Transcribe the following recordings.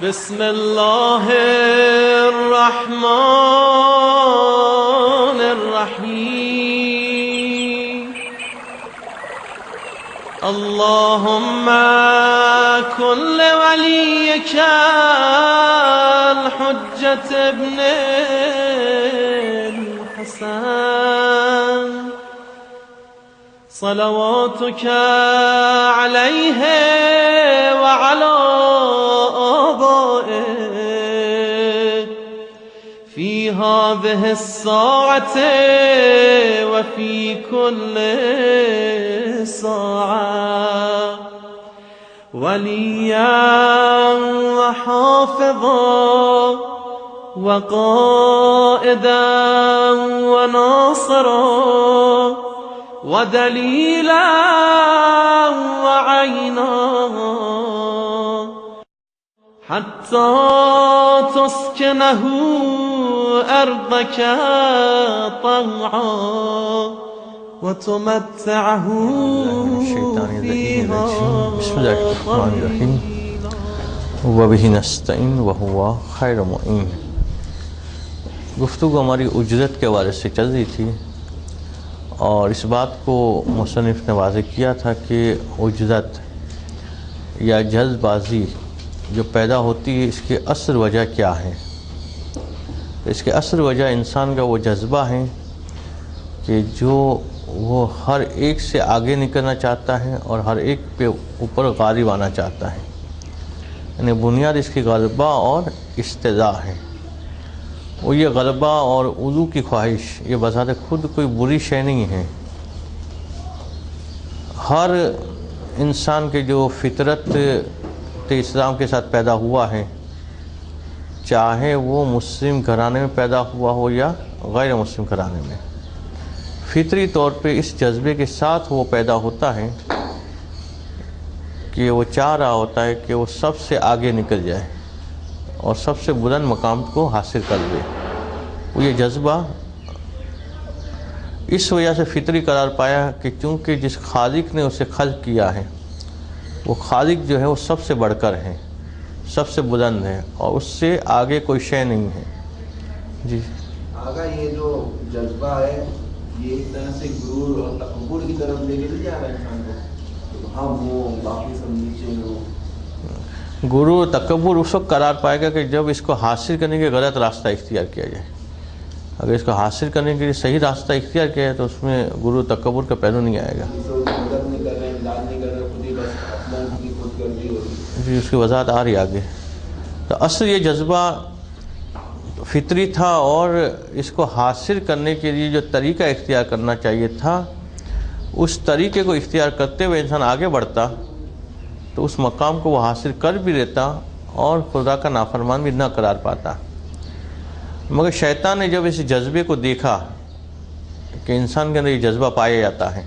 بسم الله الرحمن الرحيم اللهم كن لوليك الحجة ابن الحسن صلواتك عليه وعلى آبائه في هذه الساعة وفي كل ساعة وليا وحافظا وقائدا وناصرا ودليلا وعينا حتى تسكنه أرضك طوعا وتمتعه فيها بسم الله الرحمن الرحیم وبه نستعین وهو خیر معین۔ گفتگو ہماری اجرت کے حوالے سے چل رہی تھی اور اس بات کو مصنف نے واضح کیا تھا کہ اجرت یا جلد بازی جو پیدا ہوتی ہے اس کے اصل وجہ کیا ہے۔ اس کے اصل وجہ انسان کا وہ جذبہ ہے کہ جو وہ ہر ایک سے آگے نکلنا چاہتا ہے اور ہر ایک پہ اوپر غالب آنا چاہتا ہے، یعنی بنیاد اس کی غلبہ اور استضاء ہے۔ وہ یہ غلبہ اور علو کی خواہش یہ بذات خود کوئی بری شے نہیں ہے۔ ہر انسان کے جو فطرت اسلام کے ساتھ پیدا ہوا ہے، چاہے وہ مسلم گھرانے میں پیدا ہوا ہو یا غیر مسلم گھرانے میں، فطری طور پہ اس جذبے کے ساتھ وہ پیدا ہوتا ہے کہ وہ چاہ رہا ہوتا ہے کہ وہ سب سے آگے نکل جائے اور سب سے بلند مقام کو حاصل کر لے۔ وہ یہ جذبہ اس وجہ سے فطری قرار پایا کہ چونکہ جس خالق نے اسے خلق کیا ہے وہ خالق جو ہے وہ سب سے بڑھ کر ہے، سب سے بلند ہے اور اس سے آگے کوئی شے نہیں ہے۔ جی آگا یہ جو جذبہ ہے یہ ایک طرح سے غرور اور تکبر کی طرف لے کے نہیں جا رہا ہے انسان کو، ہم وہ باقی سب نیچے ہو۔ غرور و تکبر اس وقت قرار پائے گا کہ جب اس کو حاصل کرنے کے غلط راستہ اختیار کیا جائے۔ اگر اس کو حاصل کرنے کے لیے صحیح راستہ اختیار کیا ہے تو اس میں غرور و تکبر کا پہلو نہیں آئے گا۔ جی اس کی وضاحت آ رہی آگے۔ تو اصل یہ جذبہ فطری تھا اور اس کو حاصل کرنے کے لیے جو طریقہ اختیار کرنا چاہیے تھا اس طریقے کو اختیار کرتے ہوئے انسان آگے بڑھتا تو اس مقام کو وہ حاصل کر بھی لیتا اور خدا کا نافرمان بھی نہ قرار پاتا۔ مگر شیطان نے جب اس جذبے کو دیکھا کہ انسان کے اندر یہ جذبہ پایا جاتا ہے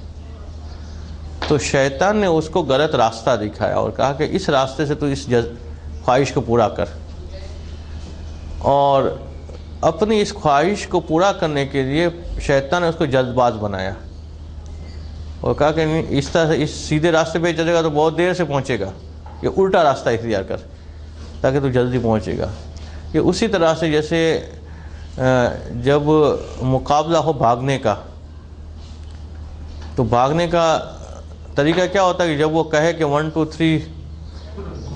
تو شیطان نے اس کو غلط راستہ دکھایا اور کہا کہ اس راستے سے تو اس خواہش کو پورا کر، اور اپنی اس خواہش کو پورا کرنے کے لیے شیطان نے اس کو جلد باز بنایا اور کہا کہ اس طرح سے اس سیدھے راستے پہ چلے گا تو بہت دیر سے پہنچے گا، یہ الٹا راستہ اختیار کر تاکہ تو جلدی پہنچے گا۔ یہ اسی طرح سے جیسے جب مقابلہ ہو بھاگنے کا تو بھاگنے کا طریقہ کیا ہوتا ہے کہ جب وہ کہے کہ 1 2 3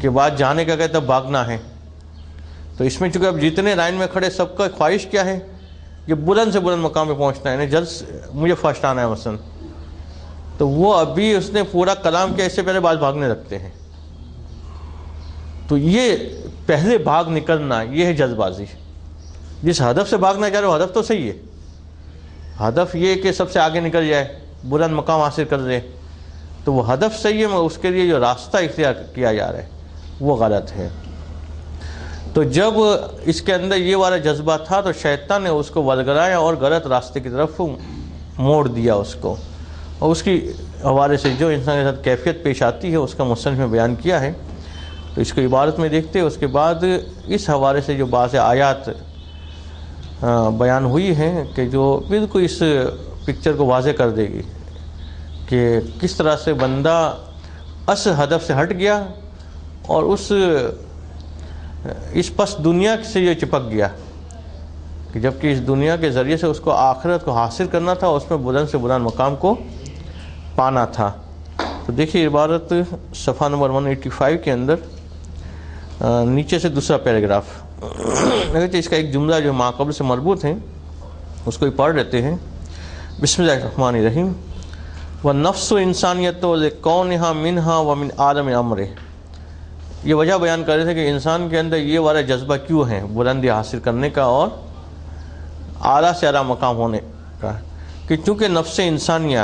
کے بعد جانے کا کہے تب بھاگنا ہے، تو اس میں چونکہ اب جتنے لائن میں کھڑے سب کا خواہش کیا ہے کہ بلند سے بلند مقام پہ پہنچنا ہے، یعنی جلد مجھے فرسٹ آنا ہے مثلا، تو وہ ابھی اس نے پورا کلام کیا اس سے پہلے بعض بھاگنے لگتے ہیں۔ تو یہ پہلے بھاگ نکلنا یہ ہے جلد بازی۔ جس ہدف سے بھاگنا چاہ رہے ہو ہدف تو صحیح ہے، ہدف یہ کہ سب سے آگے نکل جائے، بلند مقام حاصل کر لے، تو وہ ہدف صحیح ہے مگر اس کے لیے جو راستہ اختیار کیا جا رہا ہے وہ غلط ہے۔ تو جب اس کے اندر یہ والا جذبہ تھا تو شیطان نے اس کو ولگرایا اور غلط راستے کی طرف موڑ دیا اس کو، اور اس کی حوالے سے جو انسان کے ساتھ کیفیت پیش آتی ہے اس کا مصنف میں بیان کیا ہے۔ تو اس کو عبارت میں دیکھتے ہیں، اس کے بعد اس حوالے سے جو بعض آیات بیان ہوئی ہیں کہ جو بالکل اس پکچر کو واضح کر دے گی کہ کس طرح سے بندہ اصل ہدف سے ہٹ گیا اور اس اس پس دنیا سے یہ چپک گیا کہ جبکہ اس دنیا کے ذریعے سے اس کو آخرت کو حاصل کرنا تھا، اس میں بلند سے بلند مقام کو پانا تھا۔ تو دیکھیے عبارت صفحہ نمبر 185 کے اندر نیچے سے دوسرا پیراگراف، اس کا ایک جملہ جو ماقبل سے مربوط ہے اس کو ہی پڑھ لیتے ہیں۔ بسم اللہ الرحمن الرحیم۔ وَالنَّفْسُ إِنسَانِيَةٌ لِكَوْنِهَا مِنْهَا وَمِنْ عَالَمِ أَمْرِهِ۔ یہ وجہ بیان کر رہے تھے کہ انسان کے اندر یہ والا جذبہ کیوں ہے بلندی حاصل کرنے کا اور اعلیٰ سے اعلیٰ مقام ہونے کا، کہ چونکہ نفس انسانیہ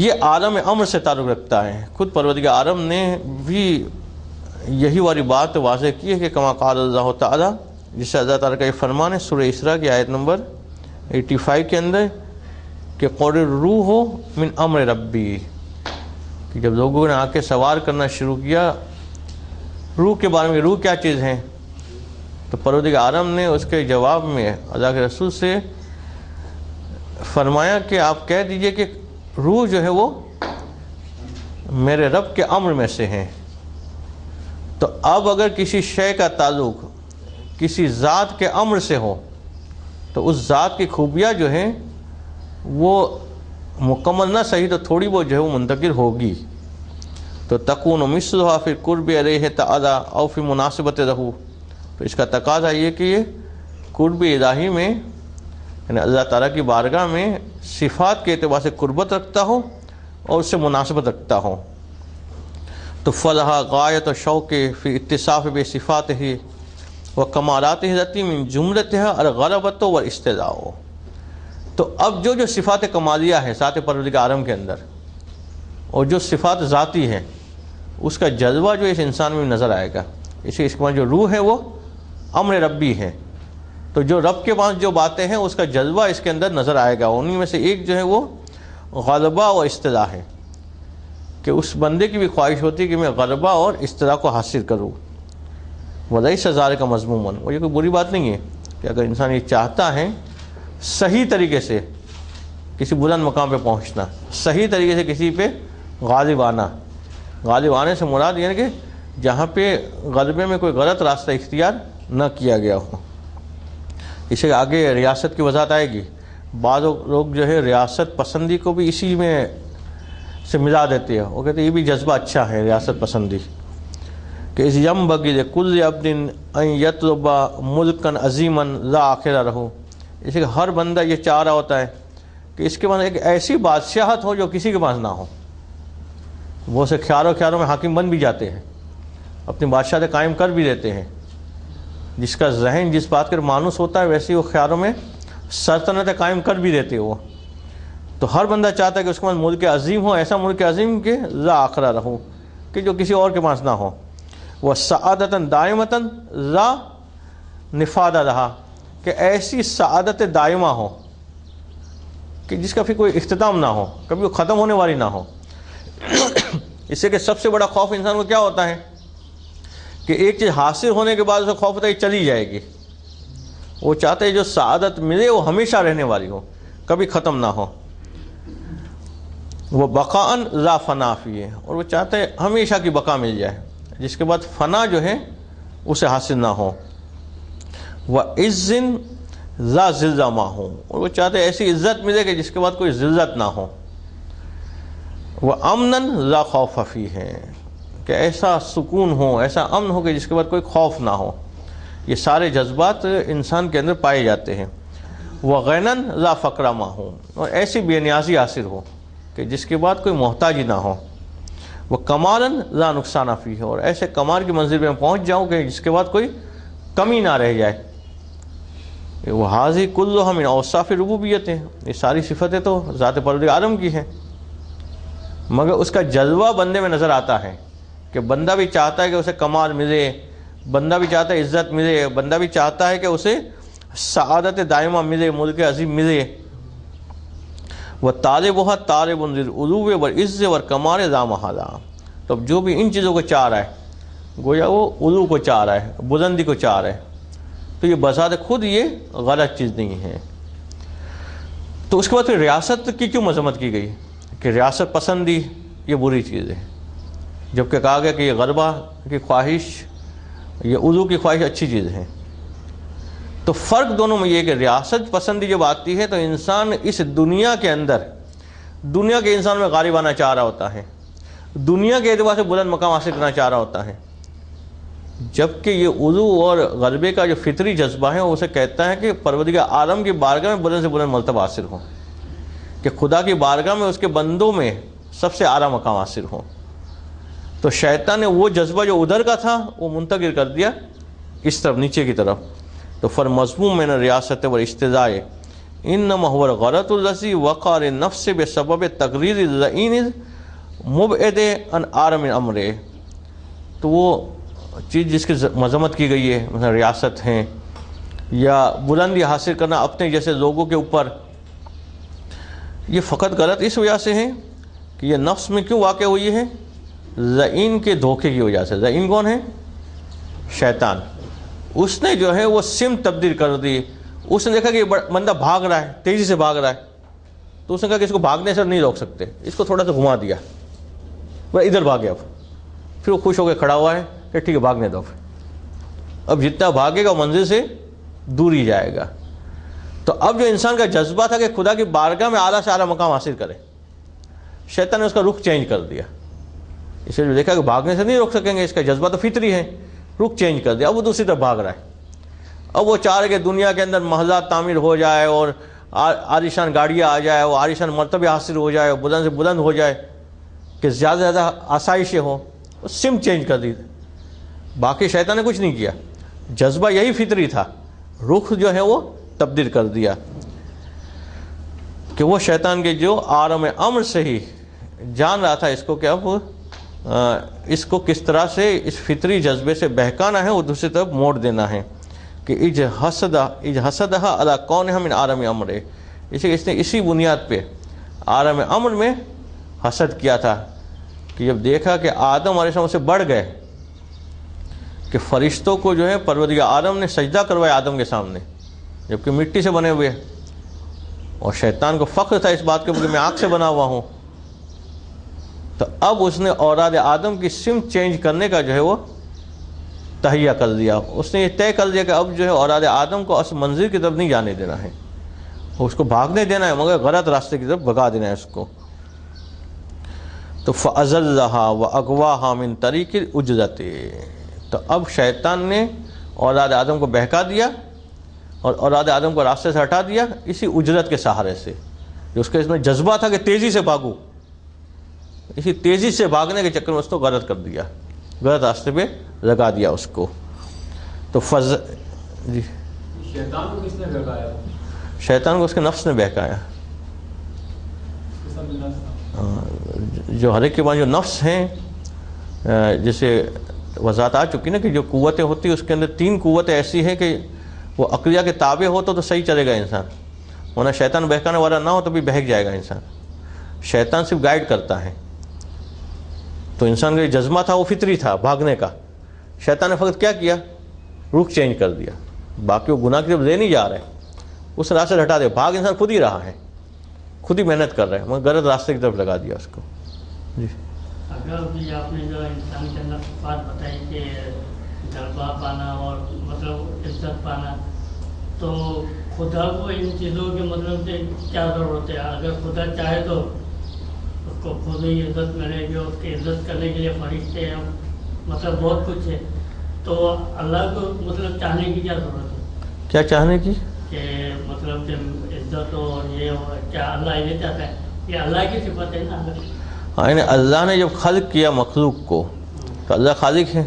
یہ عالم امر سے تعلق رکھتا ہے۔ خود پروردگار عالم نے بھی یہی والی بات واضح کی ہے کہ کما قال اللہ تعالیٰ، جس سے اللہ تعالیٰ کا یہ فرمان ہے سورہ اسراء کی آیت نمبر 85 کے اندر کہ قول الروح من امر ربی، کہ جب لوگوں نے آ کے سوال کرنا شروع کیا روح کے بارے میں، روح کیا چیز ہے، تو پروردگار عالم نے اس کے جواب میں اللہ کے رسول سے فرمایا کہ آپ کہہ دیجئے کہ روح جو ہے وہ میرے رب کے امر میں سے ہیں۔ تو اب اگر کسی شے کا تعلق کسی ذات کے امر سے ہو تو اس ذات کی خوبیاں جو ہیں وہ مکمل نہ صحیح تو تھوڑی بہت جو ہے وہ منتقل ہوگی۔ تو تکون مثلها فی قرب علیہ تعالی او فی مناسبت رہو، تو اس کا تقاضا یہ کہ یہ قرب الہی میں یعنی اللہ تعالیٰ کی بارگاہ میں صفات کے اعتبار سے قربت رکھتا ہو اور اس سے مناسبت رکھتا ہو۔ تو فلہا غایت و شوق فی اتصاف بے صفات ہی و کمالات حضرتی من جملتها الغلبۃ والاستعلاء۔ تو اب جو صفات کمالیہ ہے ذات پروردگار عالم کے اندر اور جو صفات ذاتی ہیں اس کا جذبہ جو اس انسان میں نظر آئے گا۔ اس کے بعد جو روح ہے وہ امر ربی ہے، تو جو رب کے پاس جو باتیں ہیں اس کا جذبہ اس کے اندر نظر آئے گا۔ انہی میں سے ایک جو ہے وہ غلبہ و استعلاء ہے، کہ اس بندے کی بھی خواہش ہوتی ہے کہ میں غلبہ اور استعلاء کو حاصل کروں۔ وَلَيْسَ ذَلِكَ مَذْمُومًا، اور یہ کوئی بری بات نہیں ہے کہ اگر انسان یہ چاہتا ہے صحیح طریقے سے کسی بلند مقام پہ پہنچنا، صحیح طریقے سے کسی پہ غالب آنا، غالب آنے سے مراد یہ ہے کہ جہاں پہ غلبے میں کوئی غلط راستہ اختیار نہ کیا گیا ہو۔ اسے آگے ریاست کی وضاحت آئے گی۔ بعض لوگ جو ہے ریاست پسندی کو بھی اسی میں سے ملا دیتے ہیں، وہ کہتے ہیں یہ بھی جذبہ اچھا ہے ریاست پسندی، کہ اس یم بگی کل عبد ان یطلب ملکا عظیما لا آخرہ رہو، اسے کہ ہر بندہ یہ چاہ رہا ہوتا ہے کہ اس کے پاس ایک ایسی بادشاہت ہو جو کسی کے پاس نہ ہو۔ وہ اسے خیالوں میں حاکم بن بھی جاتے ہیں، اپنی بادشاہت قائم کر بھی دیتے ہیں۔ جس کا ذہن جس بات کا مانوس ہوتا ہے ویسے وہ خیالوں میں سلطنت قائم کر بھی دیتے وہ۔ تو ہر بندہ چاہتا ہے کہ اس کے پاس ملک عظیم ہو، ایسا ملک عظیم کہ لا آخرہ رہو، کہ جو کسی اور کے پاس نہ ہو۔ وہ سعادتاً دائمتاً لا نفادہ رہا، کہ ایسی سعادت دائمہ ہو کہ جس کا پھر کوئی اختتام نہ ہو، کبھی وہ ختم ہونے والی نہ ہو۔ اس سے کہ سب سے بڑا خوف انسان کو کیا ہوتا ہے کہ ایک چیز حاصل ہونے کے بعد اسے خوف ہوتا ہے کہ چلی جائے گی۔ وہ چاہتے ہیں جو سعادت ملے وہ ہمیشہ رہنے والی ہو، کبھی ختم نہ ہو۔ وہ بقاءً لا فنا فی ہے، اور وہ چاہتے ہیں ہمیشہ کی بقا مل جائے، جس کے بعد فنا جو ہے اسے حاصل نہ ہو۔ وہ عزن لا ذلہ ما ہو، اور وہ چاہتے ہیں ایسی عزت ملے کہ جس کے بعد کوئی ذلت نہ ہو۔ وہ امناً لا خوف فی ہے، کہ ایسا سکون ہو، ایسا امن ہو کہ جس کے بعد کوئی خوف نہ ہو۔ یہ سارے جذبات انسان کے اندر پائے جاتے ہیں۔ وہ غناً لا فقر ما ہو، اور ایسی بے نیازی حاصل ہو کہ جس کے بعد کوئی محتاجی نہ ہو۔ وہ کمالاً لا نقصان فی ہے، اور ایسے کمال کی منزل میں پہنچ جاؤں کہ جس کے بعد کوئی کمی نہ رہ جائے۔ وہ حاضی کلھا من اوصاف ربوبیت ہے، یہ ساری صفتیں تو ذات پروردگار عالم کی ہیں، مگر اس کا جذبہ بندے میں نظر آتا ہے کہ بندہ بھی چاہتا ہے کہ اسے کمال ملے، بندہ بھی چاہتا ہے عزت ملے، بندہ بھی چاہتا ہے کہ اسے سعادت دائمہ ملے، ملک عظیم ملے۔ وہ طالبها طالب للعلو والعز والکمال لا محالہ، تو اب جو بھی ان چیزوں کو چاہ رہا ہے گویا وہ علو کو چاہ رہا ہے، بلندی کو چاہ رہا ہے، تو یہ بذات خود یہ غلط چیز نہیں ہے۔ تو اس کے بعد پھر ریاست کی کیوں مذمت کی گئی کہ ریاست پسندی یہ بری چیز ہے، جبکہ کہا گیا کہ یہ غلبہ کی خواہش یہ عضو کی خواہش اچھی چیز ہے. تو فرق دونوں میں یہ کہ ریاست پسندی جب آتی ہے تو انسان اس دنیا کے اندر دنیا کے انسان میں غالب آنا چاہ رہا ہوتا ہے, دنیا کے اعتبار سے بلند مقام حاصل کرنا چاہ رہا ہوتا ہے, جبکہ یہ عضو اور غلبے کا جو فطری جذبہ ہے وہ اسے کہتا ہے کہ پروردگار عالم کی بارگاہ میں بلند سے بلند مرتبہ حاصل ہو, کہ خدا کی بارگاہ میں اس کے بندوں میں سب سے اعلیٰ مقام حاصل ہو. تو شیطان نے وہ جذبہ جو ادھر کا تھا وہ منتقل کر دیا اس طرف نیچے کی طرف. تو مضموم من ریاست و استضاء انما هو الغرض الذي وقع للنفس بسبب تقریر الذعین مبعد عن عالم الامر. تو وہ چیز جس کی مذمت کی گئی ہے مثلا ریاست ہیں یا بلندی حاصل کرنا اپنے جیسے لوگوں کے اوپر, یہ فقط غلط اس وجہ سے ہے کہ یہ نفس میں کیوں واقع ہوئی ہے؟ ذعین کے دھوکے کی وجہ سے. ذعین کون ہے؟ شیطان. اس نے جو ہے وہ سمت تبدیل کر دی. اس نے دیکھا کہ یہ بندہ بھاگ رہا ہے, تیزی سے بھاگ رہا ہے, تو اس نے کہا کہ اس کو بھاگنے سے نہیں روک سکتے, اس کو تھوڑا سا گھما دیا, وہ ادھر بھاگے. اب پھر وہ خوش ہو کے کھڑا ہوا ہے کہ ٹھیک ہے بھاگنے دو. اب جتنا بھاگے گا منزل سے دور ہی جائے گا. تو اب جو انسان کا جذبہ تھا کہ خدا کی بارگاہ میں اعلیٰ سے اعلیٰ مقام حاصل کرے, شیطان نے اس کا رخ چینج کر دیا. اسے جو دیکھا کہ بھاگنے سے نہیں روک سکیں گے, اس کا جذبہ تو فطری ہے, رخ چینج کر دیا. اب وہ دوسری طرف بھاگ رہا ہے. اب وہ چاہ رہے کہ دنیا کے اندر محلات تعمیر ہو جائے اور عالیشان گاڑیاں آ جائے, وہ عالیشان مرتبے حاصل ہو جائے, بلند سے بلند ہو جائے, کہ زیادہ سے زیادہ آسائشیں ہوں. وہ سمت چینج کر دی. باقی شیطان نے کچھ نہیں کیا, جذبہ یہی فطری تھا, رخ جو ہے وہ تبدیل کر دیا. کہ وہ شیطان کے جو عالم امر سے ہی جان رہا تھا اس کو کہ اب اس کو کس طرح سے اس فطری جذبے سے بہکانا ہے, وہ دوسری طرف موڑ دینا ہے. کہ اج حسدہ علی کونہا من عالم امر, اس نے اسی بنیاد پہ عالم امر میں حسد کیا تھا. کہ جب دیکھا کہ آدم علیہ السلام سے بڑھ گئے, کہ فرشتوں کو جو ہے پروردگار عالم نے سجدہ کروایا آدم کے سامنے جبکہ مٹی سے بنے ہوئے, اور شیطان کو فخر تھا اس بات کے کہ میں آگ سے بنا ہوا ہوں. تو اب اس نے اولاد آدم کی سمت چینج کرنے کا جو ہے وہ تہیہ کر دیا. اس نے یہ طے کر دیا کہ اب جو ہے اولاد آدم کو اس منزل کی طرف نہیں جانے دینا ہے, اس کو بھاگنے دینا ہے, مگر غلط راستے کی طرف بھگا دینا ہے اس کو. تو فَأَزَلَّهَا وَأَغْوَاهَا مِن طَرِيقِ الْعُجْرَةِ. تو اب شیطان نے اولاد آدم کو بہکا دیا اور اولاد آدم کو راستے سے ہٹا دیا اسی اجرت کے سہارے سے. جو اس کے اس میں جذبہ تھا کہ تیزی سے بھاگو, اسی تیزی سے بھاگنے کے چکر میں اس کو غلط کر دیا, غلط راستے پہ لگا دیا اس کو. تو جی شیطان کو کس نے بہکایا؟ شیطان کو اس کے نفس نے بہکایا. جو ہر ایک کے پاس جو نفس ہیں, جیسے وضاحت آ چکی نا کہ جو قوتیں ہوتی ہیں اس کے اندر 3 قوتیں ایسی ہیں کہ وہ عقلیہ کے تابع ہو تو صحیح چلے گا انسان, ورنہ شیطان بہکانے والا نہ ہو تو بھی بہک جائے گا انسان. شیطان صرف گائیڈ کرتا ہے. تو انسان کا جو جذبہ تھا وہ فطری تھا بھاگنے کا, شیطان نے فقط کیا کیا, رخ چینج کر دیا. باقی وہ گناہ کی طرف لے نہیں جا رہے, اس راستے سے ہٹا دے. بھاگ انسان خود ہی رہا ہے, خود ہی محنت کر رہے ہیں, مگر غلط راستے کی طرف لگا دیا اس کو. جی اگر بھی آپ نے جو انسان کے اندر بات بتائی کہ جذبہ پانا اور مطلب عزت پانا, تو خدا کو ان چیزوں کے مطلب سے کیا ضرورت ہے؟ اگر خدا چاہے تو اس کو خود ہی عزت ملے گی, اس کی عزت کرنے کے لیے فرشتے ہیں, مطلب بہت کچھ ہے. تو اللہ کو مطلب چاہنے کی کیا ضرورت ہے؟ کیا چاہنے کی؟ کہ مطلب جب عزت ہو یہ ہو, کیا اللہ یہ چاہتا ہے؟ یہ اللہ کی صفت ہے نا. ہاں, یعنی اللہ نے جب خلق کیا مخلوق کو تو اللہ خالق ہے,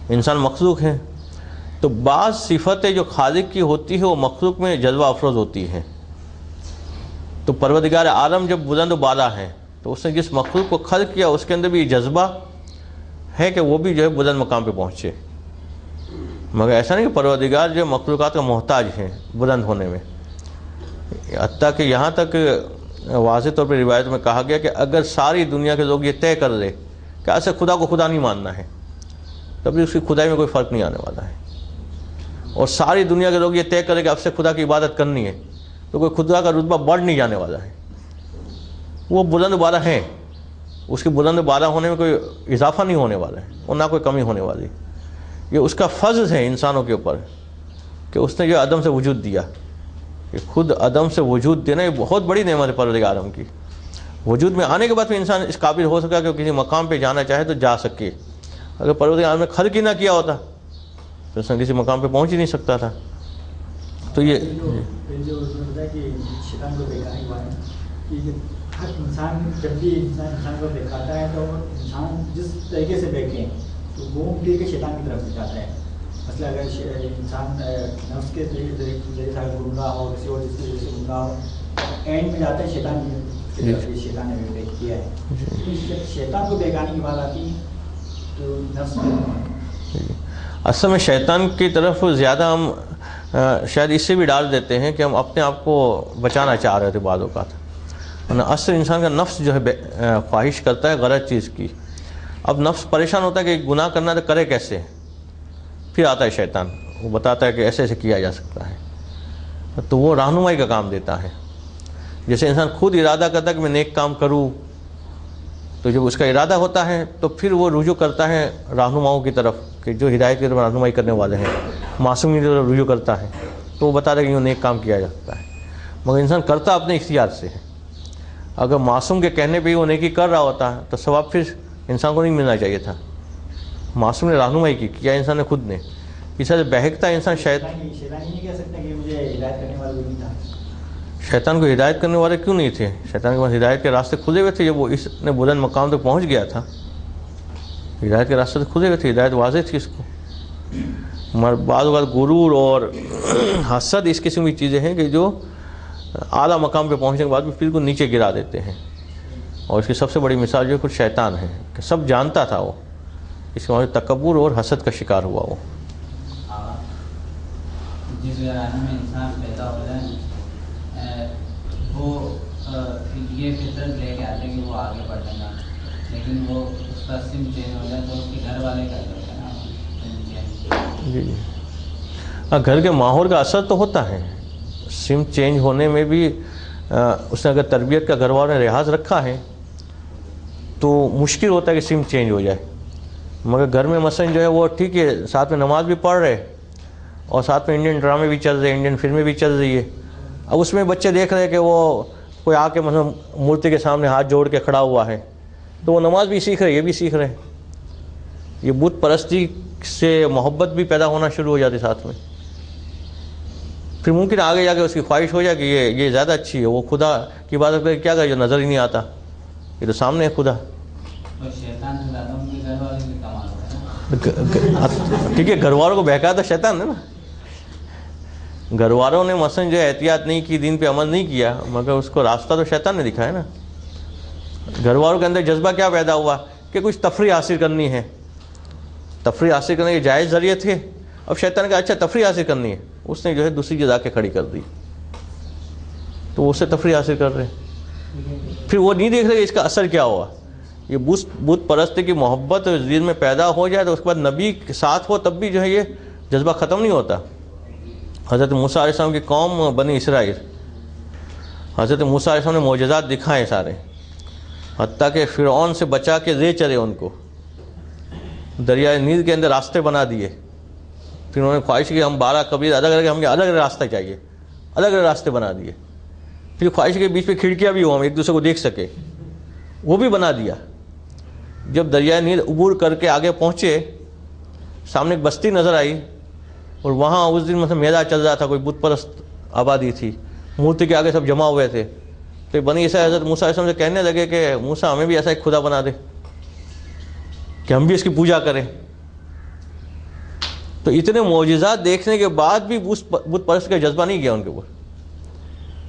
انسان مخلوق ہے. تو بعض صفتیں جو خالق کی ہوتی ہے وہ مخلوق میں جذبہ افروز ہوتی ہیں. تو پروردگار عالم جب بلند و بالا ہے تو اس نے جس مخلوق کو خلق کیا اس کے اندر بھی یہ جذبہ ہے کہ وہ بھی جو ہے بلند مقام پہ پہنچے. مگر ایسا نہیں کہ پروردگار جو مخلوقات کا محتاج ہے بلند ہونے میں. حتیٰ کہ یہاں تک واضح طور پہ روایت میں کہا گیا کہ اگر ساری دنیا کے لوگ یہ طے کر لے کہ ایسے خدا کو خدا نہیں ماننا ہے, تب بھی اس کی خدائی میں کوئی فرق نہیں آنے والا ہے. اور ساری دنیا کے لوگ یہ طے کرے کہ اب سے خدا کی عبادت کرنی ہے, تو کوئی خدا کا رتبہ بڑھ نہیں جانے والا ہے. وہ بلند بالا ہیں, اس کے بلند بالا ہونے میں کوئی اضافہ نہیں ہونے والا ہے اور نہ کوئی کمی ہونے والی. یہ اس کا فضل ہے انسانوں کے اوپر کہ اس نے جو عدم سے وجود دیا. کہ خود عدم سے وجود دینا یہ بہت بڑی نعمت ہے پروردگار عالم کی. وجود میں آنے کے بعد بھی انسان اس قابل ہو سکا کہ وہ کسی مقام پہ جانا چاہے تو جا سکے. اگر پروردگار عالم نے خلق ہی نہ کیا ہوتا تو انسان کسی مقام پہ پہنچ ہی نہیں سکتا تھا. تو یہ شیطان کو بہکانے کی بات ہے کہ ہر انسان جب بھی انسان کو بہکاتا ہے تو انسان جس طریقے سے بہکے تو وہ پھر کے شیطان کی طرف سے جاتا ہے. مثلا اگر انسان نفس کے ذریعے سے گمراہ ہو کسی اور چیز کی وجہ سے گمراہ ہو اینڈ میں جاتا ہے شیطان کی طرف. شیطان نے بہک کیا ہے. شیطان کو بہکانے کی بات آتی ہے تو نفس میں اصل میں شیطان کی طرف زیادہ ہم شاید اس سے بھی ڈال دیتے ہیں کہ ہم اپنے آپ کو بچانا چاہ رہے تھے بعض اوقات. اصل انسان کا نفس جو ہے خواہش کرتا ہے غلط چیز کی. اب نفس پریشان ہوتا ہے کہ گناہ کرنا تو کرے کیسے. پھر آتا ہے شیطان, وہ بتاتا ہے کہ ایسے ایسے کیا جا سکتا ہے. تو وہ رہنمائی کا کام دیتا ہے. جیسے انسان خود ارادہ کرتا ہے کہ میں نیک کام کروں, تو جب اس کا ارادہ ہوتا ہے تو پھر وہ رجوع کرتا ہے رہنماؤں کی طرف کہ جو ہدایت کی طرف رہنمائی کرنے والے ہیں, معصوم کی طرف رجوع کرتا ہے. تو وہ بتا رہا ہے کہ یہ نیک کام کیا جا سکتا ہے. مگر انسان کرتا اپنے اختیار سے ہے. اگر معصوم کے کہنے پہ ہی وہ نیکی کر رہا ہوتا ہے تو ثواب پھر انسان کو نہیں ملنا چاہیے تھا. معصوم نے رہنمائی کی, کیا انسان نے خود نے. اس طرح سے بہکتا انسان شیطان نہیں کہہ سکتا کہ مجھے ہدایت کرنے والا کوئی نہیں تھا. شیطان کو ہدایت کرنے والے کیوں نہیں تھے؟ شیطان کے پاس ہدایت کے راستے کھلے ہوئے تھے. جب وہ اس نے بلند مقام تک پہنچ گیا تھا ہدایت کے راستے کھلے ہوئے تھے, ہدایت واضح تھی اس کو. مگر بعض اوقات غرور اور حسد اس قسم کی چیزیں ہیں کہ جو اعلیٰ مقام پہ پہنچنے کے بعد بھی پھر کو نیچے گرا دیتے ہیں. اور اس کی سب سے بڑی مثال جو ہے خود شیطان ہے کہ سب جانتا تھا وہ, اس کے بعد تکبر اور حسد کا شکار ہوا وہ. جس گھرانے میں انسان پیدا ہو جائے وہ یہ فطرت لے کے آتے ہیں کہ وہ آگے بڑھے گا, لیکن وہ اس کا سم چینج ہو جائے تو اس کے گھر والے کیا کرتے ہیں. جی گھر کے ماحول کا اثر تو ہوتا ہے. سم چینج ہونے میں بھی اس نے اگر تربیت کا گھر والوں نے لحاظ رکھا ہے تو مشکل ہوتا ہے کہ سم چینج ہو جائے. مگر گھر میں مثلاً جو ہے وہ ٹھیک ہے, ساتھ میں نماز بھی پڑھ رہے اور ساتھ میں انڈین ڈرامے بھی چل رہے, انڈین فلمیں بھی چل رہی ہے. اب اس میں بچے دیکھ رہے ہیں کہ وہ کوئی آ کے مثلا مورتی کے سامنے ہاتھ جوڑ کے کھڑا ہوا ہے, تو وہ نماز بھی سیکھ رہے, یہ بھی سیکھ رہے. یہ بت پرستی سے محبت بھی پیدا ہونا شروع ہو جاتی ساتھ میں. پھر ممکن آگے جا کے اس کی خواہش ہو جائے کہ یہ زیادہ اچھی ہے, وہ خدا کی عبادت کر کیا کرے جو نظر ہی نہیں آتا, یہ تو سامنے ہے خدا. ٹھیک ہے, گھر والوں کو بہکایا تو شیطان ہے نا. گھر والوں نے مثلا جو احتیاط نہیں کی, دین پہ عمل نہیں کیا, مگر اس کو راستہ تو شیطان نے دکھایا نا. گھر والوں کے اندر جذبہ کیا پیدا ہوا کہ کچھ تفریح حاصل کرنی ہے. تفریح حاصل کرنے کے جائز ذریعے تھے. اب شیطان کا اچھا تفریح حاصل کرنی ہے, اس نے جو ہے دوسری جگہ کے کھڑی کر دی, تو وہ اس سے تفریح حاصل کر رہے. پھر وہ نہیں دیکھ رہے کہ اس کا اثر کیا ہوا. یہ بت پرستی کی محبت دل میں پیدا ہو جائے تو اس کے بعد نبی کے ساتھ ہو تب بھی جو ہے یہ جذبہ ختم نہیں ہوتا. حضرت موسیٰ علیہ السلام کی قوم بنی اسرائیل, حضرت موسیٰ علیہ السلام نے معجزات دکھائے سارے, حتیٰ کہ فرعون سے بچا کے لے چلے ان کو, دریائے نیل کے اندر راستے بنا دیے. پھر انہوں نے خواہش کی ہم 12 قبیلے الگ الگ, ہم الگ الگ راستہ چاہیے, الگ الگ راستے بنا دیے. پھر خواہش کے بیچ پہ کھڑکیاں بھی ہوں, ہم ایک دوسرے کو دیکھ سکے, وہ بھی بنا دیا. جب دریائے نیل عبور کر کے آگے پہنچے, سامنے ایک بستی نظر آئی, اور وہاں اس دن مثلا میلہ چل رہا تھا, کوئی بت پرست آبادی تھی, مورتی کے آگے سب جمع ہوئے تھے. تو بنی اسرائیل حضرت موسیٰ علیہ السلام سے کہنے لگے کہ موسیٰ ہمیں بھی ایسا ایک خدا بنا دے کہ ہم بھی اس کی پوجا کریں. تو اتنے معجزات دیکھنے کے بعد بھی بت پرست کا جذبہ نہیں گیا ان کے اوپر.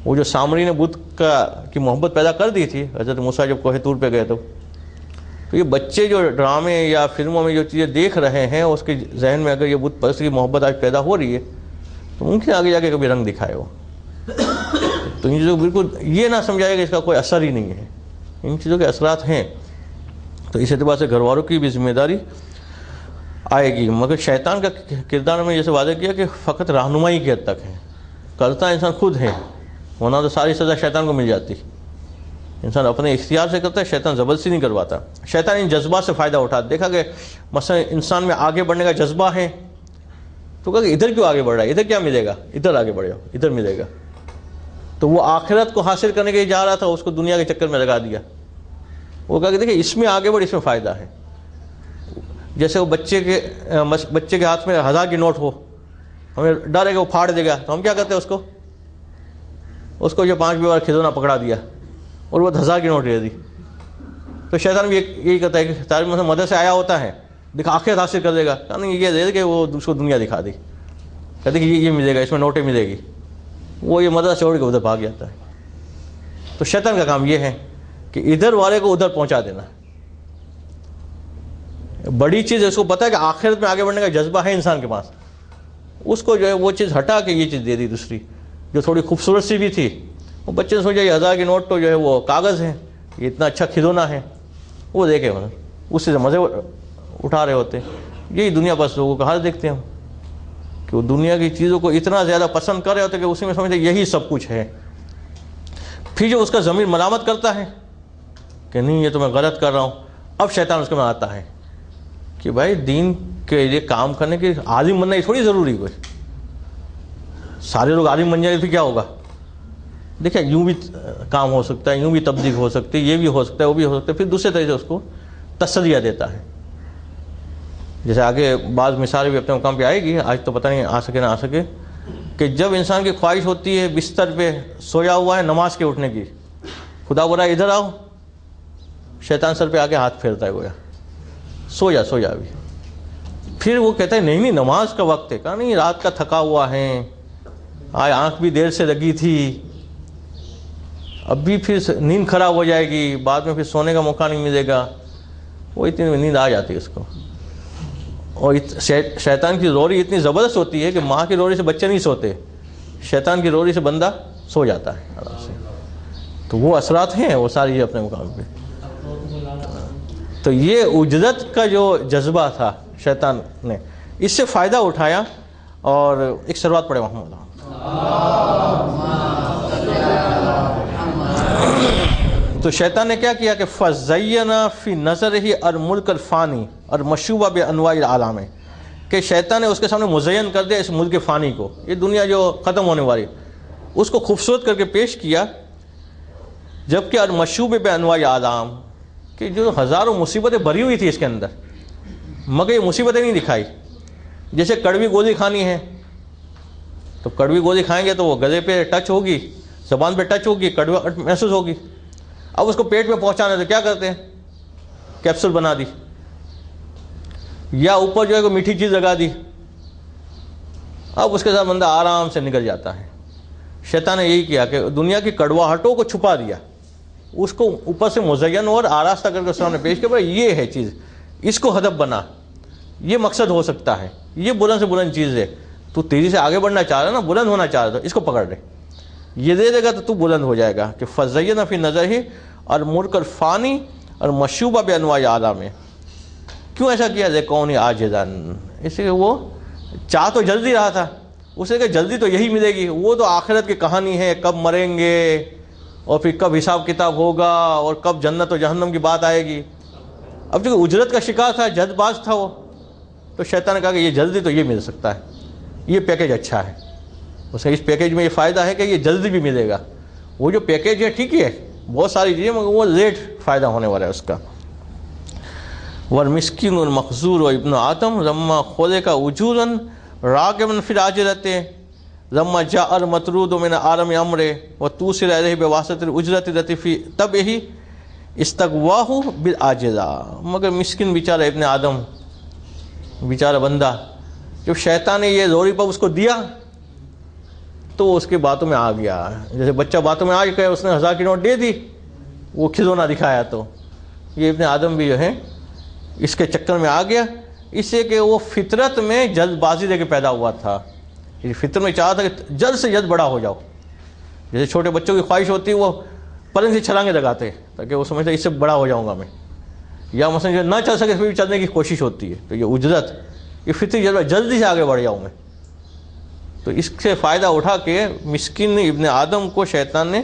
وہ جو سامری نے بت کی محبت پیدا کر دی تھی حضرت موسیٰ جب کوہ طور پہ گئے تو یہ بچے جو ڈرامے یا فلموں میں جو چیزیں دیکھ رہے ہیں اس کے ذہن میں اگر یہ بت پرست کی محبت آج پیدا ہو رہی ہے تو ممکن آگے جا کے کبھی رنگ دکھائے وہ. تو ان چیزوں کو بالکل یہ نہ سمجھائے کہ اس کا کوئی اثر ہی نہیں ہے, ان چیزوں کے اثرات ہیں. تو اس اعتبار سے گھر والوں کی بھی ذمہ داری آئے گی. مگر شیطان کا کردار میں جیسے واضح کیا کہ فقط رہنمائی کی حد تک ہے, کرتا انسان خود ہے, ورنہ تو ساری سزا شیطان کو مل جاتی. انسان اپنے اختیار سے کرتا ہے، شیطان زبردستی نہیں کرواتا. شیطان ان جذبات سے فائدہ اٹھاتا. دیکھا کہ مثلا انسان میں آگے بڑھنے کا جذبہ ہے تو کہا کہ ادھر کیوں آگے بڑھ رہا ہے، ادھر کیا ملے گا، ادھر آگے بڑھ جاؤ، ادھر ملے گا. تو وہ آخرت کو حاصل کرنے کے لیے جا رہا تھا، اس کو دنیا کے چکر میں لگا دیا. وہ کہا کہ دیکھیں اس میں آگے بڑھ، اس میں فائدہ ہے. جیسے وہ بچے کے ہاتھ میں 1000 کی نوٹ ہو، ہمیں ڈر ہے کہ وہ پھاڑ دے گا، تو ہم کیا کرتے ہیں اس کو جو 5 بار کھلونا پکڑا دیا اور وہ 1000 کی نوٹ دے دی. تو شیطان بھی یہی کرتا ہے کہ تاریخ میں مدد سے آیا ہوتا ہے، دیکھا آخرت حاصل کر دے گا، نہیں یہ دے دے کہ وہ اس کو دنیا دکھا دی، کہتے کہ یہ ملے گا، اس میں نوٹیں ملے گی. وہ یہ مدد چھوڑ کے ادھر بھاگ جاتا ہے. تو شیطان کا کام یہ ہے کہ ادھر والے کو ادھر پہنچا دینا. بڑی چیز ہے، اس کو پتا ہے کہ آخرت میں آگے بڑھنے کا جذبہ ہے انسان کے پاس، اس کو جو ہے وہ چیز ہٹا کے یہ چیز دے دی دوسری جو تھوڑی خوبصورت سی بھی تھی. وہ بچے نے سوچا یہ 1000 کی نوٹ تو جو ہے وہ کاغذ ہے، یہ اتنا اچھا کھلونا ہے، وہ دیکھے اس سے مزے اٹھا رہے ہوتے. یہی دنیا بس لوگوں کا حال دیکھتے ہیں ہم کہ وہ دنیا کی چیزوں کو اتنا زیادہ پسند کر رہے ہوتے کہ اسی میں سمجھتے یہی سب کچھ ہے. پھر جو اس کا ضمیر ملامت کرتا ہے کہ نہیں یہ تو میں غلط کر رہا ہوں، اب شیطان اس کے میں آتا ہے کہ بھائی دین کے لیے کام کرنے کے عالم بننا یہ تھوڑی ضروری کوئی، سارے لوگ عالم بن جائیں پھر کیا ہوگا. دیکھیں یوں بھی کام ہو سکتا ہے، یوں بھی تبلیغ ہو سکتی ہے، یہ بھی ہو سکتا ہے، وہ بھی ہو سکتا ہے. پھر دوسرے طریقے سے اس کو تسلیہ دیتا ہے. جیسے آگے بعض مثالیں بھی اپنے مقام پہ آئے گی، آج تو پتہ نہیں آ سکے نہ آ سکے، کہ جب انسان کی خواہش ہوتی ہے بستر پہ سویا ہوا ہے نماز کے اٹھنے کی، خدا بولا ادھر آؤ، شیطان سر پہ آ کے ہاتھ پھیرتا ہے، گویا سو جا ابھی. پھر وہ کہتا ہے نہیں نماز کا وقت ہے. کہا نہیں رات کا تھکا ہوا ہے، آج آنکھ بھی دیر سے لگی تھی، اب بھی پھر نیند خراب ہو جائے گی، بعد میں پھر سونے کا موقع نہیں ملے گا. وہ اتنی نیند آ جاتی ہے اس کو. اور شیطان کی روری اتنی زبردست ہوتی ہے کہ ماں کی روری سے بچے نہیں سوتے، شیطان کی روری سے بندہ سو جاتا ہے آرام سے. تو وہ اثرات ہیں وہ ساری اپنے مقام پہ. تو یہ اجرت کا جو جذبہ تھا شیطان نے اس سے فائدہ اٹھایا. اور ایک سروات پڑھے محمد. تو شیطان نے کیا کیا کہ فزینا فی نظرہ الملک الفانی اور مشوبہ بانواع العالم، کہ شیطان نے اس کے سامنے مزین کر دیا اس ملک فانی کو، یہ دنیا جو ختم ہونے والی، اس کو خوبصورت کر کے پیش کیا. جبکہ المشوب بانواع العالم، کہ جو ہزاروں مصیبتیں بھری ہوئی تھی اس کے اندر، مگر یہ مصیبتیں نہیں دکھائی. جیسے کڑوی گولی کھانی ہے تو کڑوی گولی کھائیں گے تو وہ گلے پہ ٹچ ہوگی، زبان پہ ٹچ ہوگی، کڑوا محسوس ہوگی. اب اس کو پیٹ میں پہنچانا ہے تو کیا کرتے ہیں، کیپسول بنا دی، یا اوپر جو ہے کوئی میٹھی چیز لگا دی، اب اس کے ساتھ بندہ آرام سے نکل جاتا ہے. شیطان نے یہی کیا کہ دنیا کی کڑواہٹوں کو چھپا دیا، اس کو اوپر سے مزین اور آراستہ کر کے سامنے پیش کیا، بھائی یہ ہے چیز، اس کو ہدف بنا، یہ مقصد ہو سکتا ہے، یہ بلند سے بلند چیز ہے، تو تیزی سے آگے بڑھنا چاہ رہا ہے نا، بلند ہونا چاہ رہا ہے، اس کو پکڑ لے، یہ دے دے گا تو بلند ہو جائے گا. کہ فزینا فی نظرہ الملک الفانی اور مشوبہ بانواع العالم. کیوں ایسا کیا؟ لکون عاجزا، اس لیے وہ چاہ تو جلدی رہا تھا، اسے کہ جلدی تو یہی ملے گی، وہ تو آخرت کی کہانی ہے، کب مریں گے اور پھر کب حساب کتاب ہوگا اور کب جنت و جہنم کی بات آئے گی. اب جو اجرت کا شکار تھا، جلد باز تھا وہ، تو شیطان نے کہا کہ یہ جلدی تو یہ مل سکتا ہے، یہ پیکیج اچھا ہے، اس اس پیکیج میں یہ فائدہ ہے کہ یہ جلدی بھی ملے گا. وہ جو پیکیج ہے ٹھیک ہے، بہت ساری چیزیں، مگر وہ لیٹ فائدہ ہونے والا ہے اس کا. والمسکین المخذور و ابن آدم لما خلق اجورا راغبا فی العاجلۃ لما جاء المطرود من عالم امره وتوصل الیہ بواسطۃ الاجرۃ التي فی طبعہ استغواہ بالعاجلہ. مگر مسکین بیچارہ ابن آدم، بیچارہ بندہ، جب شیطان نے یہ زوری پر اس کو دیا تو اس کے باتوں میں آ گیا. جیسے بچہ باتوں میں آ گیا، اس نے 1000 کی نوٹ دے دی، وہ کھلونا دکھایا، تو یہ ابن آدم بھی جو ہے اس کے چکر میں آ گیا. اس سے کہ وہ فطرت میں جلد بازی دے کے پیدا ہوا تھا، فطرت میں چاہا تھا کہ جلد سے جلد بڑا ہو جاؤ. جیسے چھوٹے بچوں کی خواہش ہوتی ہے وہ پرند سے چھلانگیں لگاتے ہیں تاکہ وہ سمجھتے اس سے بڑا ہو جاؤں گا میں، یا مثلا جو نہ چل سکے اس میں بھی چلنے کی کوشش ہوتی ہے. تو یہ اجرت، یہ فطری جذبہ، جلدی سے آگے بڑھ جاؤں میں. تو اس سے فائدہ اٹھا کے مسکین ابن آدم کو شیطان نے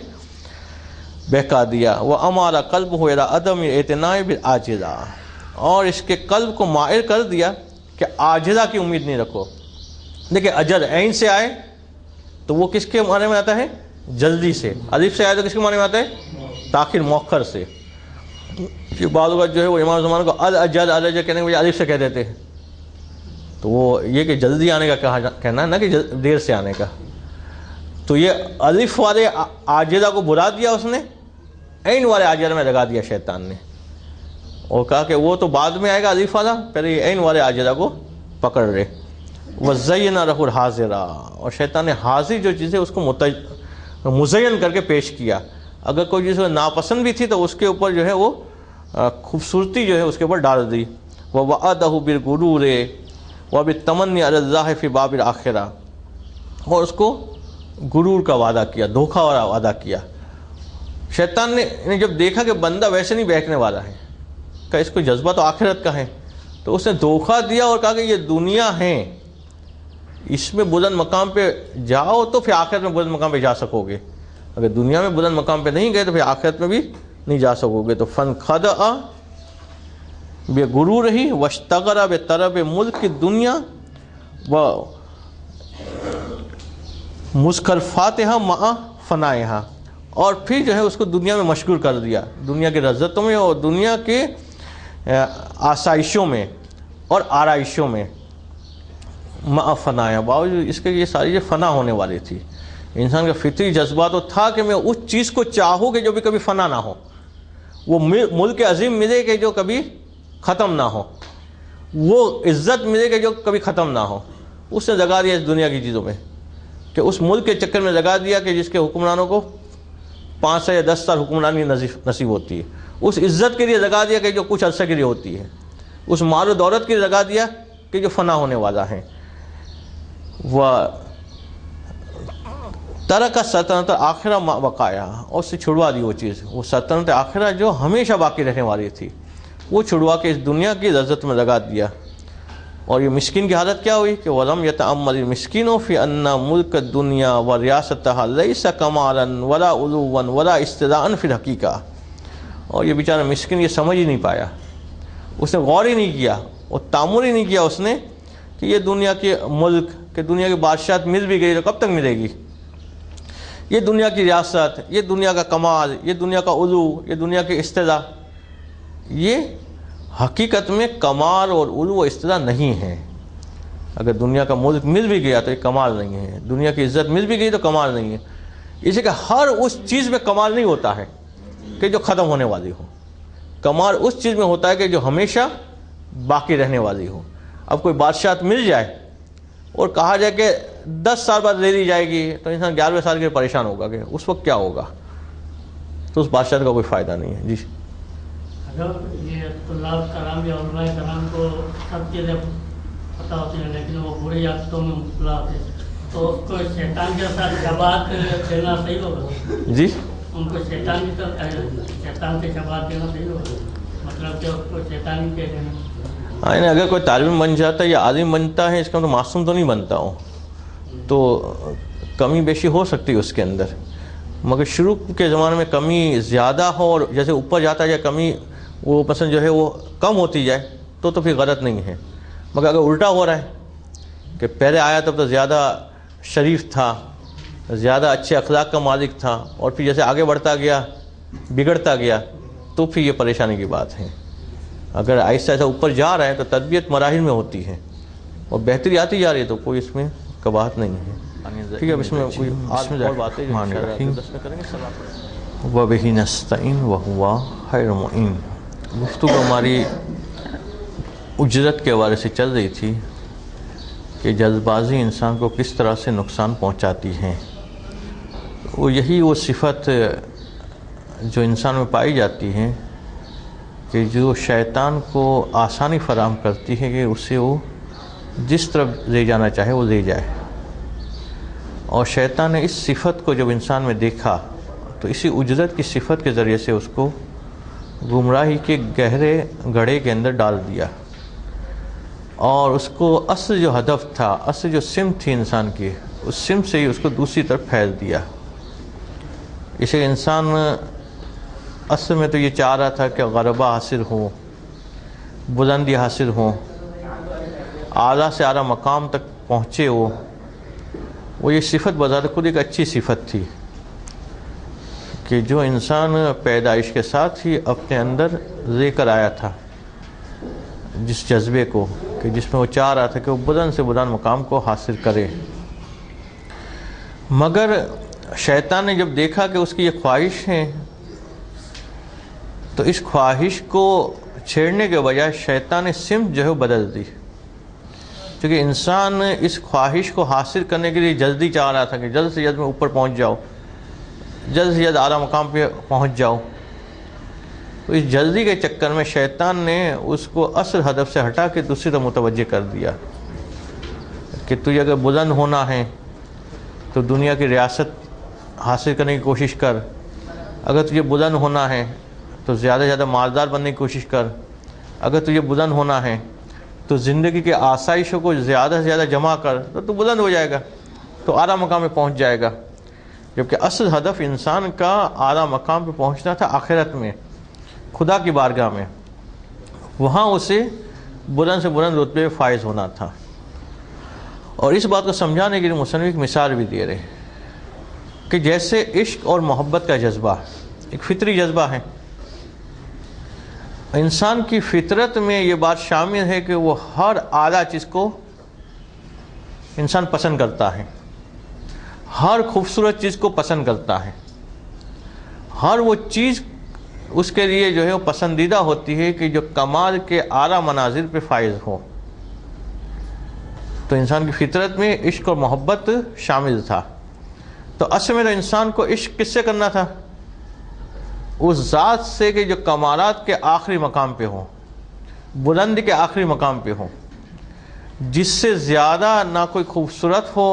بہکا دیا. وَأَمَارَ قَلْبُهُ إِلَىٰ عَدَمِ اعْتِنَاءِ بِالْعَاجِزَةِ، اور اس کے قلب کو مائل کر دیا کہ عاجزہ کی امید نہیں رکھو. دیکھیں اجل عین سے آئے تو وہ کس کے معنی میں آتا ہے؟ جلدی سے. الف سے آئے تو کس کے معنی میں آتا ہے؟ تاخیر، مؤخر سے. کہ بعض اوقات جو ہے وہ امام زمان کو الاجل الاجل کہنے کے بجائے الف سے کہہ دیتے ہیں، تو وہ یہ کہ جلدی آنے کا کہنا ہے، نہ کہ دیر سے آنے کا. تو یہ الف والے عاجزہ کو بلا دیا اس نے، عین والے عاجزہ میں لگا دیا شیطان نے، اور کہا کہ وہ تو بعد میں آئے گا الف والا، پہلے یہ عین والے عاجزہ کو پکڑ رہے. وَزَيَّنَ لَهُ الْحَاضِرَ، اور شیطان نے حاضر جو چیزیں اس کو مزین کر کے پیش کیا. اگر کوئی چیز ناپسند بھی تھی تو اس کے اوپر جو ہے وہ خوبصورتی جو ہے اس کے اوپر ڈال دی. وَوَعَدَهُ بِالْغُرُورِ وَبِالتَّمَنِّ عَلَى اللَّهِ فِي بَابِ الْآخِرَةِ، اور اس کو غرور کا وعدہ کیا، دھوکہ والا وعدہ کیا. شیطان نے جب دیکھا کہ بندہ ویسے نہیں بہکنے والا ہے، کہ اس کو جذبہ تو آخرت کا ہے، تو اس نے دھوکہ دیا اور کہا کہ یہ دنیا ہے، اس میں بلند مقام پہ جاؤ تو پھر آخرت میں بلند مقام پہ جا سکو گے. اگر دنیا میں بلند مقام پہ نہیں گئے تو پھر آخرت میں بھی نہیں جا سکو گے. تو فَانْخَدَعَ بِغُرُورِهِ وَاشْتَغَلَ بِطَلَبِ مُلْكِ الدُّنْيَا وَمُزْخَرَفَاتِهَا مَعَ فَنَائِهَا، اور پھر جو ہے اس کو دنیا میں مشغول کر دیا، دنیا کے لذتوں میں اور دنیا کے آسائشوں میں اور آرائشوں میں. مَعَ فَنَائِهَا، باوجود اس کے یہ ساری جو فنا ہونے والی تھی. انسان کا فطری جذبہ تو تھا کہ میں اس چیز کو چاہوں کہ جو بھی کبھی فنا نہ ہو، وہ ملک عظیم ملے کہ جو کبھی ختم نہ ہو، وہ عزت ملے کہ جو کبھی ختم نہ ہو. اس نے لگا دیا اس دنیا کی چیزوں میں، کہ اس ملک کے چکر میں لگا دیا کہ جس کے حکمرانوں کو 5 سال یا 10 سال حکمرانی نصیب ہوتی ہے. اس عزت کے لیے لگا دیا کہ جو کچھ عرصے کے لیے ہوتی ہے. اس مال و دولت کے لیے لگا دیا کہ جو فنا ہونے والا ہے. وہ ترک سلطنت آخرہ ما بقایا، اور اس سے چھڑوا دی وہ چیز، وہ سلطنت آخرہ جو ہمیشہ باقی رہنے والی تھی، وہ چھڑوا کے اس دنیا کی لذت میں لگا دیا. اور یہ مسکین کی حالت کیا ہوئی کہ وَلَمْ يَتَأَمَّلِ الْمِسْكِينُ فِي أَنَّ مُلْكَ الدُّنْيَا وَرِيَاسَتَهَا لَيْسَ كَمَالًا وَلَا عُلُوًّا وَلَا اسْتِدَاءً فِي الْحَقِيقَةِ. اور یہ بیچارہ مسکین یہ سمجھ ہی نہیں پایا، اس نے غور ہی نہیں کیا اور تأمل ہی نہیں کیا اس نے کہ یہ دنیا کے ملک، کہ دنیا کی بادشاہت مل بھی گئی تو کب تک ملے گی، یہ دنیا کی ریاست، یہ دنیا کا کمال، یہ دنیا کا علو، یہ دنیا کی استداء، یہ حقیقت میں کمال اور علو و استداء نہیں ہے. اگر دنیا کا ملک مل بھی گیا تو یہ کمال نہیں ہے، دنیا کی عزت مل بھی گئی تو کمال نہیں ہے. اسی کہ ہر اس چیز میں کمال نہیں ہوتا ہے کہ جو ختم ہونے والی ہو، کمال اس چیز میں ہوتا ہے کہ جو ہمیشہ باقی رہنے والی ہو. اب کوئی بادشاہت مل جائے اور کہا جائے کہ 10 سال بعد لے لی جائے گی تو انسان 11ویں سال کے پریشان ہوگا کہ اس وقت کیا ہوگا، تو اس بادشاہت کا کوئی فائدہ نہیں ہے. جی اگر یہ طلاب کرام یا علماء کرام کو سب چیزیں پتہ ہوتی ہیں لیکن وہ بری عادتوں میں مبتلا ہوتے ہیں، تو اس کو شیطان کے ساتھ شباہت دینا صحیح ہوگا؟ جی ان کو شیطان سے شباہت دینا صحیح ہوگا، مطلب کہ اس کو شیطان کہہ دینا. اگر کوئی طالب علم بن جاتا ہے یا عالم بنتا ہے، اس کا تو معصوم تو نہیں بنتا ہوں، تو کمی بیشی ہو سکتی ہے اس کے اندر، مگر شروع کے زمانے میں کمی زیادہ ہو اور جیسے اوپر جاتا ہے یا کمی وہ مثلا جو ہے وہ کم ہوتی جائے تو پھر غلط نہیں ہے. مگر اگر الٹا ہو رہا ہے کہ پہلے آیا تب تو زیادہ شریف تھا، زیادہ اچھے اخلاق کا مالک تھا، اور پھر جیسے آگے بڑھتا گیا بگڑتا گیا، تو پھر یہ پریشانی کی بات ہے. اگر ایسا اوپر جا رہا ہے تو تربیت مراحل میں ہوتی ہے اور بہتری آتی جا رہی ہے تو کوئی اس میں کباہت نہیں ہے. ٹھیک ہے، اس میں کوئی اور باتیں وَبِهِ نَسْتَعِينُ وَهُوَ خَيْرُ مُعِينٍ. گفتگو ہماری اجرت کے حوالے سے چل رہی تھی کہ جلد بازی انسان کو کس طرح سے نقصان پہنچاتی ہے. وہ صفت جو انسان میں پائی جاتی ہے کہ جو شیطان کو آسانی فراہم کرتی ہے کہ اسے وہ جس طرف لے جانا چاہے وہ لے جائے. اور شیطان نے اس صفت کو جب انسان میں دیکھا تو اسی اجرت کی صفت کے ذریعے سے اس کو گمراہی کے گہرے گڑھے کے اندر ڈال دیا، اور اس کو اصل جو ہدف تھا، اصل جو سمت تھی انسان کی، اس سمت سے ہی اس کو دوسری طرف پھیل دیا. اسے انسان اصل میں تو یہ چاہ رہا تھا کہ غلبہ حاصل ہوں، بلندی حاصل ہوں، اعلیٰ سے اعلیٰ مقام تک پہنچے وہ یہ صفت بذات خود ایک اچھی صفت تھی کہ جو انسان پیدائش کے ساتھ ہی اپنے اندر لے کر آیا تھا، جس جذبے کو کہ جس میں وہ چاہ رہا تھا کہ وہ بلند سے بلند مقام کو حاصل کرے۔ مگر شیطان نے جب دیکھا کہ اس کی یہ خواہش ہے تو اس خواہش کو چھیڑنے کے بجائے شیطان نے سمت جو ہے بدل دی، کیونکہ انسان اس خواہش کو حاصل کرنے کے لیے جلدی چاہ رہا تھا کہ جلد سے جلد میں اوپر پہنچ جاؤ، جلد سے جلد اعلیٰ مقام پہ پہنچ جاؤ۔ تو اس جلدی کے چکر میں شیطان نے اس کو اصل ہدف سے ہٹا کے دوسری طرف متوجہ کر دیا کہ تجھے اگر بلند ہونا ہے تو دنیا کی ریاست حاصل کرنے کی کوشش کر، اگر تجھے بلند ہونا ہے تو زیادہ سے زیادہ مالدار بننے کی کوشش کر، اگر تجھے بلند ہونا ہے تو زندگی کے آسائشوں کو زیادہ سے زیادہ جمع کر تو بلند ہو جائے گا، تو اعلیٰ مقام پہ پہنچ جائے گا۔ جبکہ اصل ہدف انسان کا اعلیٰ مقام پہ پہنچنا تھا آخرت میں، خدا کی بارگاہ میں، وہاں اسے بلند سے بلند رتبے فائز ہونا تھا۔ اور اس بات کو سمجھانے کے لیے مصنف ایک مثال بھی دے رہے کہ جیسے عشق اور محبت کا جذبہ ایک فطری جذبہ ہے، انسان کی فطرت میں یہ بات شامل ہے کہ وہ ہر اعلیٰ چیز کو انسان پسند کرتا ہے، ہر خوبصورت چیز کو پسند کرتا ہے، ہر وہ چیز اس کے لیے جو ہے وہ پسندیدہ ہوتی ہے کہ جو کمال کے اعلیٰ مناظر پہ فائز ہو۔ تو انسان کی فطرت میں عشق اور محبت شامل تھا۔ تو اصل میں تو انسان کو عشق کس سے کرنا تھا؟ اس ذات سے کہ جو کمالات کے آخری مقام پہ ہو، بلندی کے آخری مقام پہ ہو، جس سے زیادہ نہ کوئی خوبصورت ہو،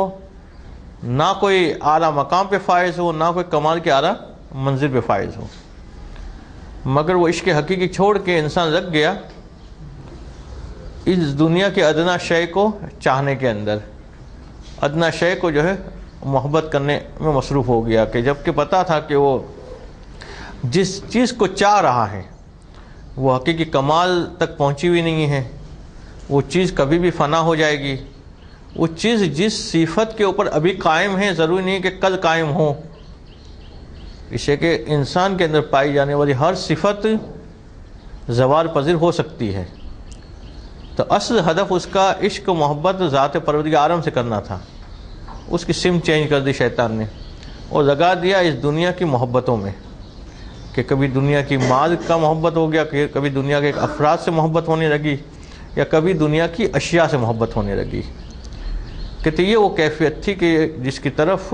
نہ کوئی اعلیٰ مقام پہ فائز ہو، نہ کوئی کمال کے اعلیٰ منزل پہ فائز ہو۔ مگر وہ عشق حقیقی چھوڑ کے انسان لگ گیا اس دنیا کے ادنا شے کو چاہنے کے اندر، ادنا شے کو جو ہے محبت کرنے میں مصروف ہو گیا، کہ جب کہ پتہ تھا کہ وہ جس چیز کو چاہ رہا ہے وہ حقیقی کمال تک پہنچی ہوئی نہیں ہے، وہ چیز کبھی بھی فنا ہو جائے گی، وہ چیز جس صفت کے اوپر ابھی قائم ہے ضروری نہیں کہ کل قائم ہو، اسے کہ انسان کے اندر پائی جانے والی ہر صفت زوال پذیر ہو سکتی ہے۔ تو اصل ہدف اس کا عشق و محبت ذات پروردگار عالم سے کرنا تھا، اس کی سمت چینج کر دی شیطان نے اور لگا دیا اس دنیا کی محبتوں میں، کہ کبھی دنیا کی مال کا محبت ہو گیا، کہ کبھی دنیا کے افراد سے محبت ہونے لگی، یا کبھی دنیا کی اشیاء سے محبت ہونے لگی۔ کہ یہ وہ کیفیت تھی کہ جس کی طرف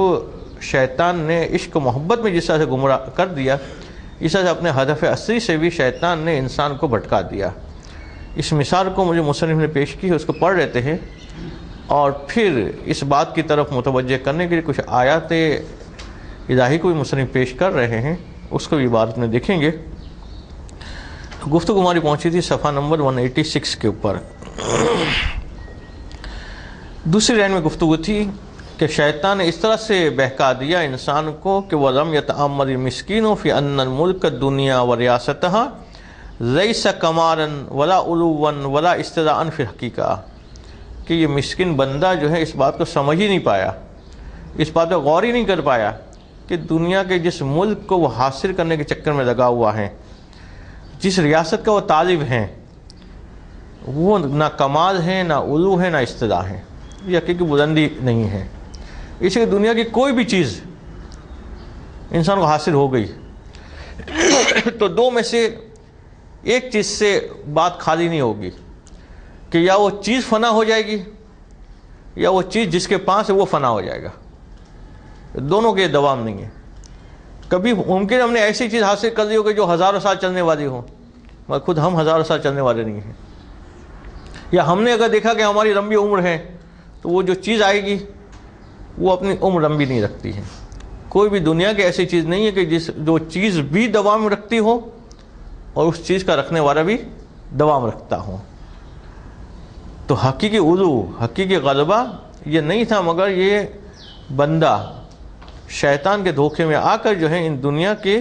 شیطان نے عشق و محبت میں جس طرح سے گمراہ کر دیا، اس طرح سے اپنے ہدف اصلی سے بھی شیطان نے انسان کو بھٹکا دیا۔ اس مثال کو مجھے مصنف نے پیش کی ہے، اس کو پڑھ لیتے ہیں اور پھر اس بات کی طرف متوجہ کرنے کے لیے کچھ آیات الہی کو بھی مصنف پیش کر رہے ہیں، اس کو بھی عبارت میں دیکھیں گے۔ گفتگو ہماری پہنچی تھی صفحہ نمبر 186 کے اوپر۔ دوسری لائن میں گفتگو تھی کہ شیطان نے اس طرح سے بہکا دیا انسان کو کہ وَلَمْ يَتَأَمَّلِ الْمِسْكِينُ فِي أَنَّ الْمُلْكَ الدُّنْيَا وَرِيَاسَتَهَا لَيْسَ كَمَالًا وَلَا عُلُوًّا وَلَا اسْتِدْعَاءً فِي الْحَقِيقَةِ، کہ یہ مسکین بندہ جو ہے اس بات کو سمجھ ہی نہیں پایا، اس بات پہ غور ہی نہیں کر پایا کہ دنیا کے جس ملک کو وہ حاصل کرنے کے چکر میں لگا ہوا ہے، جس ریاست کا وہ طالب ہیں، وہ نہ کمال ہے، نہ علو ہے، نہ استدعاء ہے، یہ حقیقی بلندی نہیں ہے۔ اس لیے دنیا کی کوئی بھی چیز انسان کو حاصل ہو گئی تو دو میں سے ایک چیز سے بات خالی نہیں ہوگی، کہ یا وہ چیز فنا ہو جائے گی یا وہ چیز جس کے پاس ہے وہ فنا ہو جائے گا، دونوں کے دوام نہیں ہے۔ کبھی ممکن ہے ہم نے ایسی چیز حاصل کر لی ہو کہ جو ہزاروں سال چلنے والی ہو، مگر خود ہم ہزاروں سال چلنے والے نہیں ہیں، یا ہم نے اگر دیکھا کہ ہماری لمبی عمر ہے تو وہ جو چیز آئے گی وہ اپنی عمر لمبی نہیں رکھتی ہے۔ کوئی بھی دنیا کی ایسی چیز نہیں ہے کہ جو چیز بھی دوام رکھتی ہو اور اس چیز کا رکھنے والا بھی دوام رکھتا ہو۔ تو حقیقی علو، حقیقی غلبہ یہ نہیں تھا، مگر یہ بندہ شیطان کے دھوکے میں آ کر جو ہے ان دنیا کے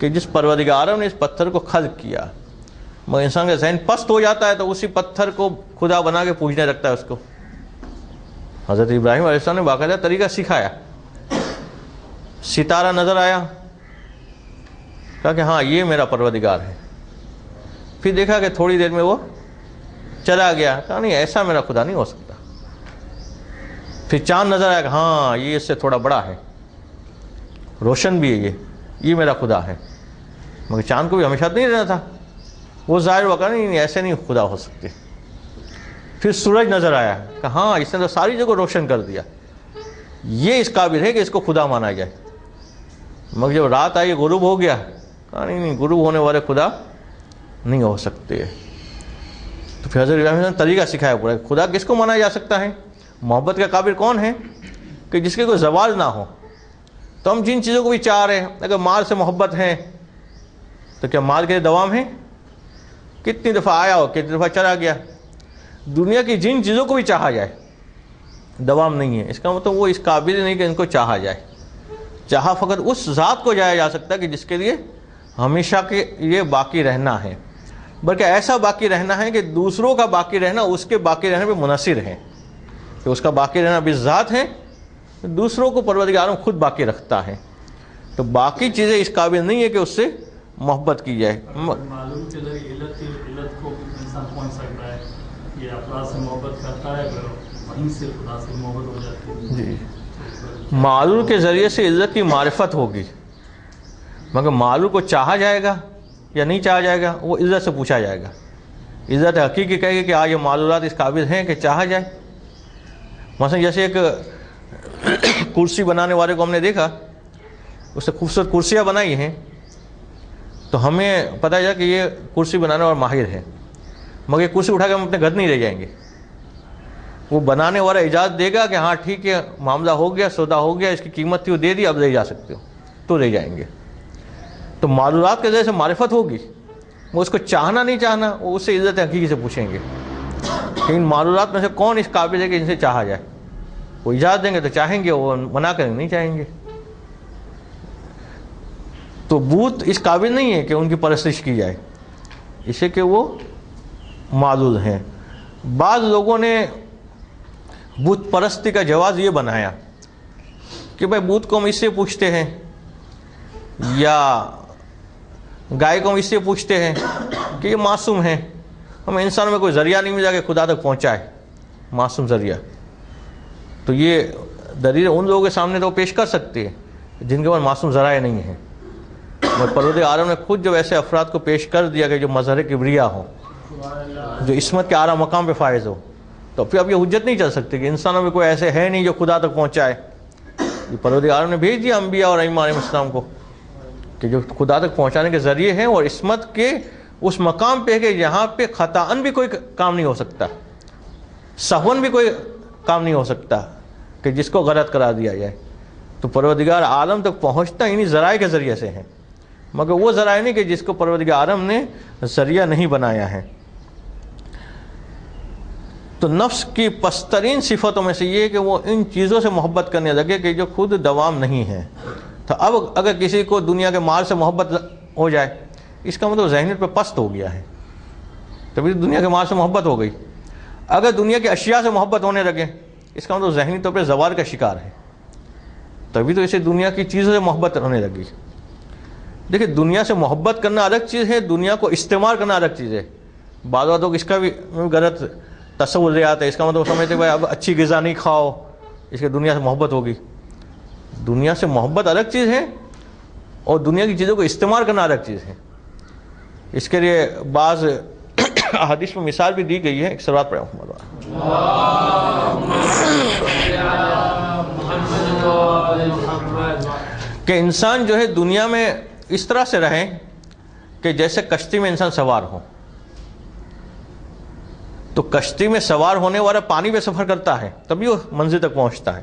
کہ جس پروردگار نے اس پتھر کو خلق کیا، مگر انسان کا ذہن پست ہو جاتا ہے تو اسی پتھر کو خدا بنا کے پوجنے لگتا ہے اس کو۔ حضرت ابراہیم علیہ السلام نے باقاعدہ طریقہ سکھایا، ستارہ نظر آیا، کہا کہ ہاں یہ میرا پروردگار ہے، پھر دیکھا کہ تھوڑی دیر میں وہ چلا گیا، کہا نہیں ایسا میرا خدا نہیں ہو سکتا، پھر چاند نظر آیا کہ ہاں یہ اس سے تھوڑا بڑا ہے، روشن بھی ہے، یہ میرا خدا ہے، مگر چاند کو بھی ہمیشہ نہیں رہنا تھا، وہ ظاہر ہوا کہ نہیں ایسے نہیں خدا ہو سکتے۔ پھر سورج نظر آیا کہ ہاں اس نے تو ساری جگہ روشن کر دیا، یہ اس قابل ہے کہ اس کو خدا مانا جائے، مگر جب رات آئی غروب ہو گیا، کہا نہیں غروب ہونے والے خدا نہیں ہو سکتے۔ تو پھر حضرت ابراہیم نے طریقہ سکھایا پورا، خدا کس کو مانا جا سکتا ہے، محبت کا قابل کون ہے کہ جس کے کوئی زوال نہ ہو۔ تو ہم جن چیزوں کو بھی چاہ رہے ہیں، اگر مال سے محبت ہے تو کیا مال کے لیے دوام ہے؟ کتنی دفعہ آیا ہو، کتنی دفعہ چلا گیا۔ دنیا کی جن چیزوں کو بھی چاہا جائے دوام نہیں ہے، اس کا مطلب وہ اس قابل نہیں کہ ان کو چاہا جائے۔ چاہا فقط اس ذات کو جایا جا سکتا ہے کہ جس کے لیے ہمیشہ کے یہ باقی رہنا ہے، بلکہ ایسا باقی رہنا ہے کہ دوسروں کا باقی رہنا اس کے باقی رہنے پہ منحصر ہے، کہ اس کا باقی رہنا بھی ذات ہے، دوسروں کو پروردگار خود باقی رکھتا ہے۔ تو باقی چیزیں اس قابل نہیں ہے کہ اس سے محبت کی جائے۔ معلوم کے ذریعے علت کو انسان پہنچ سکتا ہے، یہ افراد سے محبت کرتا ہے وہیں سے خدا سے محبت ہو جاتی ہے۔ جی، معلول کے ذریعے سے عزت کی معرفت ہوگی، مگر معلول کو چاہا جائے گا یا نہیں چاہا جائے گا وہ عزت سے پوچھا جائے گا۔ عزت حقیقی کہے گی کہ آج یہ معلولات اس قابل ہیں کہ چاہا جائے۔ مثلا جیسے ایک کرسی بنانے والے کو ہم نے دیکھا، اس نے خوبصورت کرسیاں بنائی ہیں، تو ہمیں پتہ چلا کہ یہ کرسی بنانے والا ماہر ہے، مگر یہ کرسی اٹھا کے ہم اپنے گھر نہیں لے جائیں گے۔ وہ بنانے والا اجازت دے گا کہ ہاں ٹھیک ہے معاملہ ہو گیا، سودا ہو گیا، اس کی قیمت تھی وہ دے دی، اب لے جا سکتے ہو، تو لے جائیں گے۔ تو معلولات کے ذریعے سے معرفت ہوگی، وہ اس کو چاہنا نہیں چاہنا وہ اس سے عزت حقیقی سے پوچھیں گے کہ ان معلولات میں سے کون اس قابل ہے کہ ان سے چاہا جائے۔ وہ اجازت دیں گے تو چاہیں گے، وہ منع کریں گے نہیں چاہیں گے۔ تو بت اس قابل نہیں ہے کہ ان کی پرستش کی جائے، اسے کہ وہ معلول ہیں۔ بعض لوگوں نے بت پرستی کا جواز یہ بنایا کہ بھائی بت کو ہم اس سے پوچھتے ہیں یا گائے کو ہم اس سے پوچھتے ہیں کہ یہ معصوم ہیں، ہمیں انسان میں کوئی ذریعہ نہیں ملا کہ خدا تک پہنچائے، معصوم ذریعہ۔ تو یہ دلیل ان لوگوں کے سامنے تو پیش کر سکتے ہیں جن کے پاس معصوم ذرائع نہیں ہیں، اور پروردگار عالم نے خود جب ایسے افراد کو پیش کر دیا کہ جو مظہر کبریا ہو، جو عصمت کے اعلیٰ مقام پہ فائز ہو، تو پھر اب یہ حجت نہیں چل سکتی کہ انسانوں میں کوئی ایسے ہے نہیں جو خدا تک پہنچائے۔ یہ پروردگار عالم نے بھیج دیا انبیاء اور ائمہ علیہ السلام کو کہ جو خدا تک پہنچانے کے ذریعے ہیں، اور عصمت کے اس مقام پہ ہے کہ یہاں پہ خطاً بھی کوئی کام نہیں ہو سکتا، سہون بھی کوئی کام نہیں ہو سکتا کہ جس کو غلط قرار دیا جائے۔ تو پروردگار عالم تک پہنچتا انہی ذرائع کے ذریعے سے ہے، مگر وہ ذرائع نہیں کہ جس کو پروردگار عالم نے ذریعہ نہیں بنایا ہے۔ تو نفس کی پسترین صفتوں میں سے یہ ہے کہ وہ ان چیزوں سے محبت کرنے لگے کہ جو خود دوام نہیں ہے۔ تو اب اگر کسی کو دنیا کے مال سے محبت ہو جائے، اس کا مطلب ذہنیت پہ پست ہو گیا ہے، تبھی دنیا کے مال سے محبت ہو گئی۔ اگر دنیا کی اشیاء سے محبت ہونے لگے، اس کا مطلب ذہنی طور پہ زوال کا شکار ہے، تبھی تو اسے دنیا کی چیزوں سے محبت ہونے لگی۔ دیکھیں دنیا سے محبت کرنا الگ چیز ہے، دنیا کو استعمال کرنا الگ چیز ہے۔ بعض باتوں کو اس کا بھی غلط تصور لے آتا ہے، اس کا مطلب سمجھتے بھائی اب اچھی غذا نہیں کھاؤ، اس کے دنیا سے محبت ہوگی۔ دنیا سے محبت الگ چیز ہے اور دنیا کی چیزوں کو استعمال کرنا الگ چیز ہے۔ اس کے لیے بعض احادیث میں مثال بھی دی گئی ہے، ایک صلوات پڑھیں محمد کہ انسان جو ہے دنیا میں اس طرح سے رہے کہ جیسے کشتی میں انسان سوار ہو۔ تو کشتی میں سوار ہونے والا پانی پہ سفر کرتا ہے تبھی وہ منزل تک پہنچتا ہے،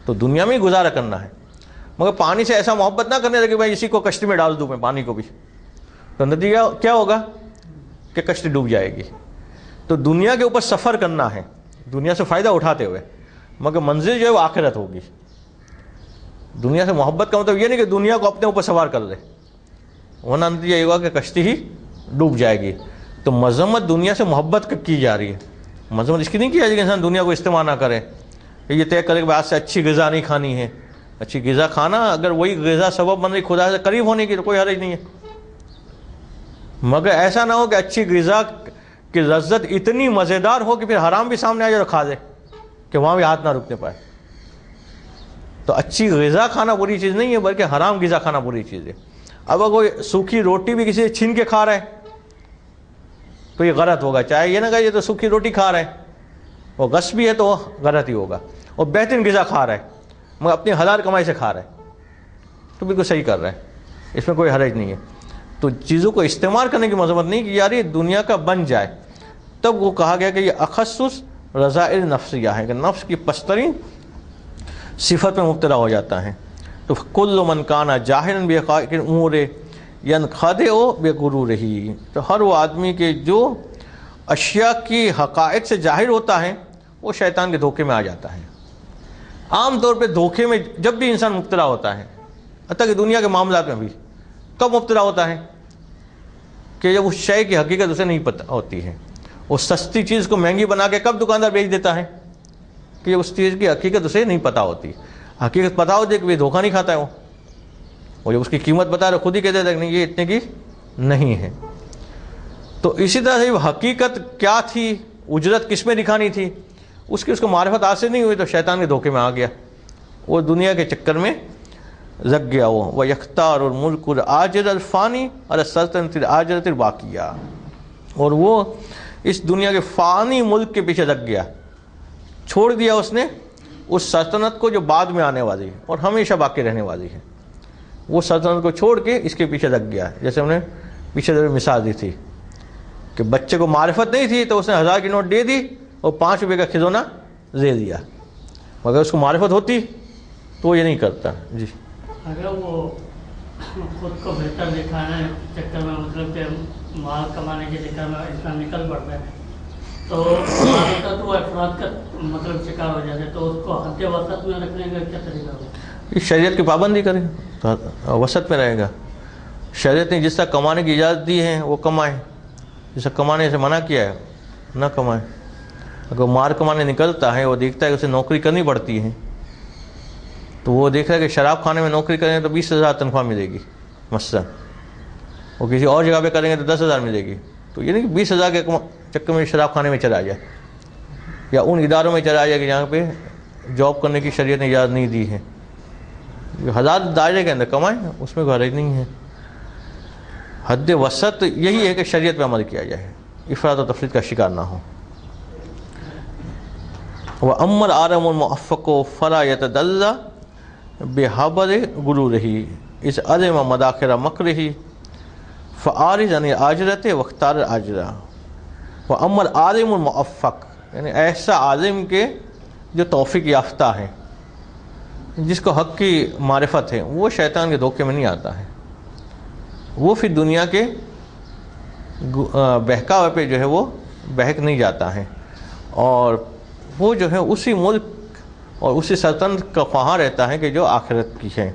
تو دنیا میں ہی گزارا کرنا ہے، مگر پانی سے ایسا محبت نہ کرنے لگے بھائی اسی کو کشتی میں ڈال دوں میں پانی کو بھی، تو نتیجہ کیا ہوگا کہ کشتی ڈوب جائے گی۔ تو دنیا کے اوپر سفر کرنا ہے دنیا سے فائدہ اٹھاتے ہوئے، مگر منزل جو ہے وہ آخرت ہوگی۔ دنیا سے محبت کا مطلب یہ نہیں کہ دنیا کو اپنے اوپر سوار کر لے، ورنہ نتیجہ یہ ہوگا کہ کشتی ہی ڈوب جائے گی. تو مذمت دنیا سے محبت کی جا رہی ہے. مذمت اس کی نہیں کی جا رہی کہ انسان دنیا کو استعمال نہ کرے, کہ یہ طے کرے کہ آج سے اچھی غذا نہیں کھانی ہے. اچھی غذا کھانا, اگر وہی غذا سبب بن رہی خدا سے قریب ہونے کی تو کوئی حرج نہیں ہے, مگر ایسا نہ ہو کہ اچھی غذا کی لذت اتنی مزیدار ہو کہ پھر حرام بھی سامنے آ جائے اور کھا دے, کہ وہاں بھی ہاتھ نہ رکنے پائے. تو اچھی غذا کھانا بری چیز نہیں ہے, بلکہ حرام غذا کھانا بری چیز ہے. اب اگر کوئی سوکھی روٹی بھی کسی سے چھین کے کھا رہا ہے تو یہ غلط ہوگا. چاہے یہ نہ کہے یہ تو سوکھی روٹی کھا رہا ہے, وہ غصب بھی ہے تو وہ غلط ہی ہوگا. اور بہترین غذا کھا رہا ہے مگر اپنی حلال کمائی سے کھا رہا ہے تو بالکل صحیح کر رہا ہے, اس میں کوئی حرج نہیں ہے. تو چیزوں کو استعمال کرنے کی مذمت نہیں کی جا رہی, دنیا کا بن جائے. تب وہ کہا گیا کہ یہ اخصص رذائل نفسیہ ہے, کہ نفس کی پسترین صفت میں مبتلا ہو جاتا ہے. تو کل من کان جاہلا بحقائق الامور ینخدع بغرورہ, تو ہر وہ آدمی کے جو اشیاء کی حقائق سے ظاہر ہوتا ہے وہ شیطان کے دھوکے میں آ جاتا ہے. عام طور پہ دھوکے میں جب بھی انسان مبتلا ہوتا ہے, حتیٰ کہ دنیا کے معاملات میں بھی, کب مبتلا ہوتا ہے کہ جب اس شے کی حقیقت اسے نہیں پتہ ہوتی ہے. وہ سستی چیز کو مہنگی بنا کے کب دکاندار بیچ دیتا ہے کہ اس چیز کی حقیقت اسے نہیں پتہ ہوتی. حقیقت پتہ ہوتی ہے کہ وہ دھوکہ نہیں کھاتا ہے, وہ جب اس کی قیمت بتا رہے خود ہی کہتے تھے نہیں یہ اتنے کی نہیں ہے. تو اسی طرح سے حقیقت کیا تھی, اجرت کس میں دکھانی تھی, اس کو معرفت حاصل نہیں ہوئی تو شیطان کے دھوکے میں آ گیا, وہ دنیا کے چکر میں لگ گیا. وہ یختار الملک العاجل الفانی اور السلطنت العاجلۃ الباقیہ, اور وہ اس دنیا کے فانی ملک کے پیچھے لگ گیا, چھوڑ دیا اس نے اس سلطنت کو جو بعد میں آنے والی ہے اور ہمیشہ باقی رہنے والی ہے. وہ سلطنت کو چھوڑ کے اس کے پیچھے لگ گیا. جیسے ہم نے پیچھے مثال دی تھی کہ بچے کو معرفت نہیں تھی تو اس نے 1000 کی نوٹ دے دی اور 5 روپے کا کھلونا دے دیا, مگر اس کو معرفت ہوتی تو وہ یہ نہیں کرتا. جی اگر وہ خود کو بہتر دکھانے کے چکر میں مطلب کہ مال کمانے کے چکر میں انسان نکل پڑتا ہے تو وہ افراد کا مطلب شکار ہو جاتا ہے, تو اس کو حد وسط میں رکھنے کا کیا طریقہ ہوگا؟ شریعت کی پابندی کرے تو وسط میں رہے گا. شریعت نے جس طرح کمانے کی اجازت دی ہے وہ کمائے, جس طرح کمانے سے منع کیا ہے نہ کمائے. اگر مار کمانے نکلتا ہے, وہ دیکھتا ہے کہ اسے نوکری کرنی پڑتی ہے, تو وہ دیکھ رہا ہے کہ شراب خانے میں نوکری کریں تو 20,000 تنخواہ ملے گی مثلا, وہ کسی اور جگہ پہ کریں گے تو 10,000 ملے گی. تو یہ نہیں کہ 20,000 کے چکر میں شراب خانے میں چلا جائے یا ان اداروں میں چلا جائے کہ جہاں پہ جاب کرنے کی شریعت نے اجازت نہیں دی ہے. جو 1000 دائرے کے اندر کمائیں اس میں کوئی حرج نہیں ہے. حد وسط یہی ہے کہ شریعت پہ عمل کیا جائے, افراط و تفریط کا شکار نہ ہو. وَأَمَّا الْعَالِمُ الْمُوَفَّقُ فَلَا يَتَدَلَّى بِحَبَرِ غُرُورِهِ إِذْ عَلِمَ مَدَاخِرَ مَكْرِهِ فَأَعْرِضْ عَنِ الْعَاجِلَةِ وَاخْتَارِ الْعَاجِلَةَ. وَأَمَّا الْعَالِمُ الْمُوَفَّقُ, یعنی ایسا عالم کے جو توفیق یافتہ ہے, جس کو حق کی معرفت ہے, وہ شیطان کے دھوکے میں نہیں آتا ہے. وہ پھر دنیا کے بہکاوے پہ جو ہے وہ بہک نہیں جاتا ہے, اور وہ جو ہے اسی ملک اور اسی سلطنت کا خواہاں رہتا ہے کہ جو آخرت کی ہے.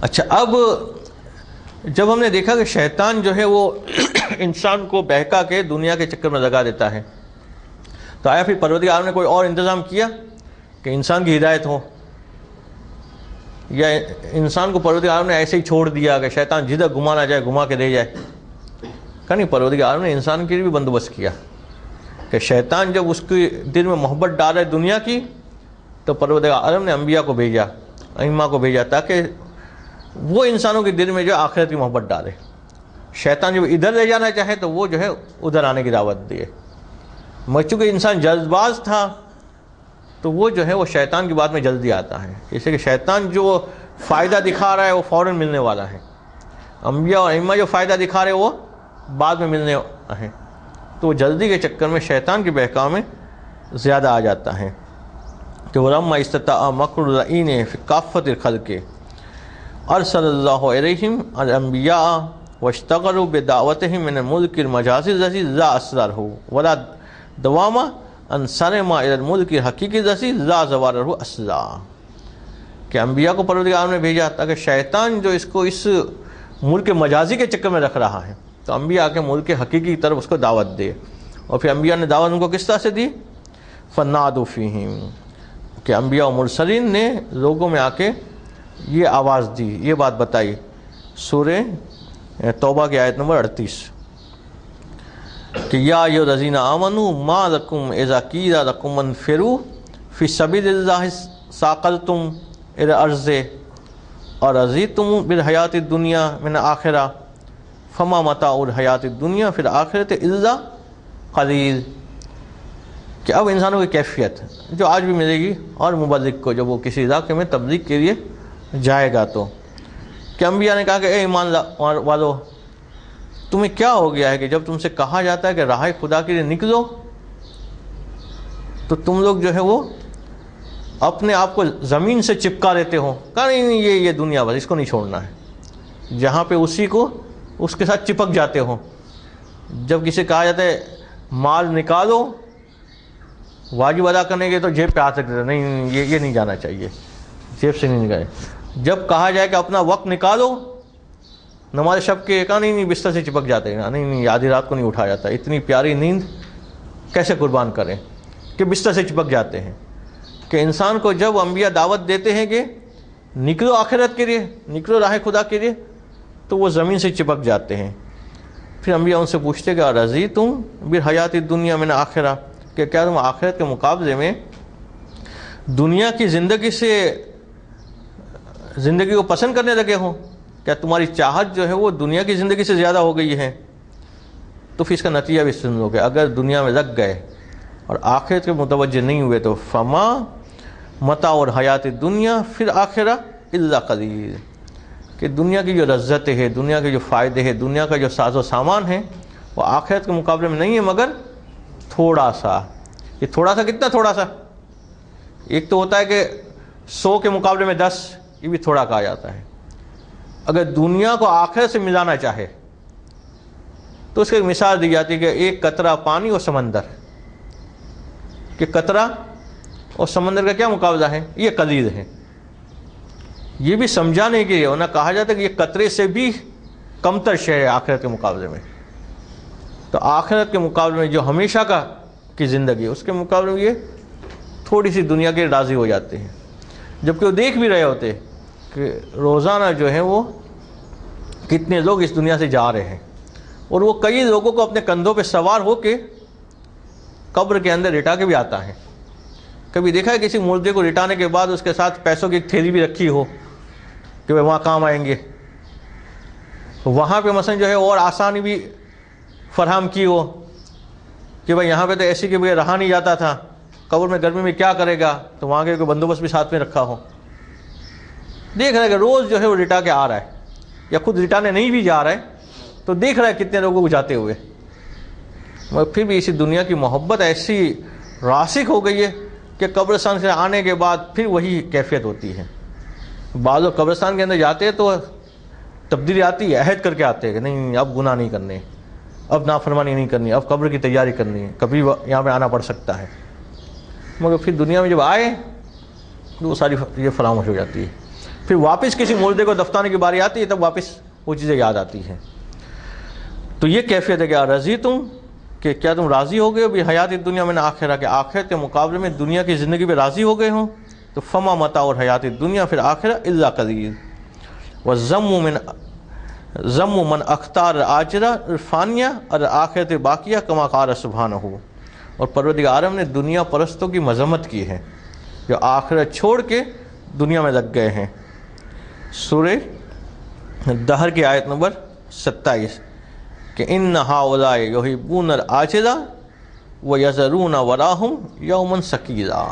اچھا, اب جب ہم نے دیکھا کہ شیطان جو ہے وہ انسان کو بہکا کے دنیا کے چکر میں لگا دیتا ہے, تو آیا پھر پروردگار نے کوئی اور انتظام کیا کہ انسان کی ہدایت ہو, یا انسان کو پروردگار نے ایسے ہی چھوڑ دیا کہ شیطان جدھر گھمانا جائے گھما کے دے جائے؟ کہ نہیں, پروردگار نے انسان کے لیے بھی بندوبست کیا کہ شیطان جب اس کے دل میں محبت ڈالے دنیا کی تو پروردگار عالم نے انبیاء کو بھیجا, ائمہ کو بھیجا, تاکہ وہ انسانوں کے دل میں جو آخرت کی محبت ڈالے. شیطان جب ادھر لے جانا چاہے تو وہ جو ہے ادھر آنے کی دعوت دیے. مگر چونکہ انسان جلد باز تھا تو وہ جو ہے وہ شیطان کی بات میں جلدی آتا ہے, اس لیے کہ شیطان جو فائدہ دکھا رہا ہے وہ فوراً ملنے والا ہے. انبیاء اور ائمہ جو فائدہ دکھا رہے ہیں وہ بعد میں ملنے ہیں, تو وہ جلدی کے چکر میں شیطان کی بہکاوے میں زیادہ آ جاتا ہے. کہ وَلَمَّا اسْتَطَاعَ مَكْرُ الْلَعِينِ فِي كَافَّةِ الْخَلْقِ أَرْسَلَ اللَّهُ إِلَيْهِمْ الْأَنْبِيَاءَ وَاشْتَغَلُوا بِدَعْوَتِهِمْ مِنَ الْمُلْكِ الْمَجَازِ الَّذِي لَا أَصْلَ لَهُ وَلَا دوامًا أَنْ سَلِمَ إِلَى الْمُلْكِ الْحَقِيقِي الَّذِي لَا زَوَالَ لَهُ أَصْلًا. کہ انبیاء کو پروردگار نے بھیجا تاکہ شیطان جو اس کو اس ملک مجازی کے چکر میں رکھ رہا ہے تو انبیاء کے ملک حقیقی کی طرف اس کو دعوت دے. اور پھر انبیاء نے دعوت ان کو کس طرح سے دی؟ فنادوا فیہم، کہ انبیاء و مرسلین نے لوگوں میں آ کے یہ آواز دی، یہ بات بتائی. سورہ توبہ کی آیت نمبر 38 کہ یا ایھا الذین آمنوا ما لکم اذا قیل لکم انفروا فی سبیل اللہ ثاقلتم الی الارض ارضیتم بالحیاۃ الدنیا من الآخرہ فما متاع الحیاۃ الدنیا فی الآخرۃ الا قلیل. کہ اب انسانوں کی کیفیت جو آج بھی ملے گی اور مبلغ کو جب وہ کسی علاقے میں تبلیغ کے لیے جائے گا تو کہ انبیاء نے کہا کہ اے ایمان والو تمہیں کیا ہو گیا ہے کہ جب تم سے کہا جاتا ہے کہ راہ خدا کے لیے نکلو تو تم لوگ جو ہے وہ اپنے آپ کو زمین سے چپکا لیتے ہو. کہا نہیں یہ دنیا بس اس کو نہیں چھوڑنا ہے، جہاں پہ اسی کو اس کے ساتھ چپک جاتے ہو. جب کسی کہا جاتا ہے مال نکالو واجب ادا کرنے کے تو جیب پہ ہاتھ رکھ دیتے، نہیں یہ نہیں جانا چاہیے، جیب سے نہیں نکالے. جب کہا جائے کہ اپنا وقت نکالو نماز شب کے، کہا نہیں بستر سے چپک جاتے ہیں، نہیں آدھی رات کو نہیں اٹھا جاتا، اتنی پیاری نیند کیسے قربان کریں کہ بستر سے چپک جاتے ہیں. کہ انسان کو جب انبیاء دعوت دیتے ہیں کہ نکلو آخرت کے لیے، نکلو راہ خدا کے لیے، تو وہ زمین سے چپک جاتے ہیں. پھر انبیاء ان سے پوچھتے کہ ارضیتم بالحیاۃ الدنیا من الآخرہ، کہ کیا تم آخرت کے مقابلے میں دنیا کی زندگی کو پسند کرنے لگے ہو؟ کیا تمہاری چاہت جو ہے وہ دنیا کی زندگی سے زیادہ ہو گئی ہے؟ تو پھر اس کا نتیجہ بھی سن لو کہ اگر دنیا میں لگ گئے اور آخرت کے متوجہ نہیں ہوئے تو فما متاع الحیات الدنیا فی الآخرہ الا قلیل، کہ دنیا کی جو لذتیں ہیں، دنیا کے جو فائدے ہیں، دنیا کا جو ساز و سامان ہے وہ آخرت کے مقابلے میں نہیں ہے مگر تھوڑا سا. یہ تھوڑا سا کتنا تھوڑا سا؟ ایک تو ہوتا ہے کہ 100 کے مقابلے میں 10، یہ بھی تھوڑا کہا جاتا ہے. اگر دنیا کو آخرت سے ملانا چاہے تو اس کی ایک مثال دی جاتی ہے کہ ایک قطرہ پانی اور سمندر، کہ قطرہ اور سمندر کا کیا مقابلہ ہے؟ یہ قلیل ہے. یہ بھی سمجھانے کے لیے انہیں کہا جاتا ہے کہ یہ قطرے سے بھی کمتر شے ہے آخرت کے مقابلے میں. تو آخرت کے مقابلے میں جو ہمیشہ کی زندگی ہے اس کے مقابلے میں یہ تھوڑی سی دنیا کے راضی ہو جاتے ہیں، جبکہ وہ دیکھ بھی رہے ہوتے کہ روزانہ جو ہے وہ کتنے لوگ اس دنیا سے جا رہے ہیں، اور وہ کئی لوگوں کو اپنے کندھوں پہ سوار ہو کے قبر کے اندر لٹا کے بھی آتا ہے. کبھی دیکھا ہے کسی مردے کو لٹانے کے بعد اس کے ساتھ پیسوں کی ایک تھیلی بھی رکھی ہو کہ وہ وہاں کام آئیں گے؟ وہاں پہ مثلا جو ہے اور آسانی بھی فراہم کی ہو کہ بھائی یہاں پہ تو ایسی کے بغیر رہا نہیں جاتا تھا، قبر میں گرمی میں کیا کرے گا، تو وہاں کے کوئی بندوبست بھی ساتھ میں رکھا ہو. دیکھ رہا ہے کہ روز جو ہے وہ لٹا کے آ رہا ہے، یا خود لٹانے نہیں بھی جا رہا ہے تو دیکھ رہا ہے کتنے لوگوں کو جاتے ہوئے. مگر پھر بھی اسی دنیا کی محبت ایسی راسخ ہو گئی ہے کہ قبرستان سے آنے کے بعد پھر وہی کیفیت ہوتی ہے. بعض لوگ قبرستان کے اندر جاتے ہیں تو تبدیلی آتی ہے، عہد کر کے آتے ہیں کہ نہیں اب گناہ نہیں کرنے، اب نافرمانی نہیں کرنی، اب قبر کی تیاری کرنی ہے، کبھی یہاں پہ آنا پڑ سکتا ہے. مگر پھر دنیا میں جب آئے تو وہ ساری یہ فراموش ہو جاتی ہے. پھر واپس کسی مردے کو دفنانے کی باری آتی ہے تب واپس وہ چیزیں یاد آتی ہیں. تو یہ کیفیت ہے کہ ارضیتم، کہ کیا تم راضی ہو گئے ہو بحیات الدنیا من الآخرہ، کہ آخرت کے مقابلے میں دنیا کی زندگی پہ راضی ہو گئے ہوں. تو فما متاع الحیات الدنیا فی الآخرہ الا قلیل ذم من اختار الآخرہ الفانیہ الآخرۃ باقیہ کما قال سبحانہ. اور پروردگار عالم نے دنیا پرستوں کی مذمت کی ہے جو آخرت چھوڑ کے دنیا میں لگ گئے ہیں. سورہ دہر کی آیت نمبر 27 کہ ان ہؤلاء یحبون العاجلہ ویذرون وراءہم یوما ثقیلا،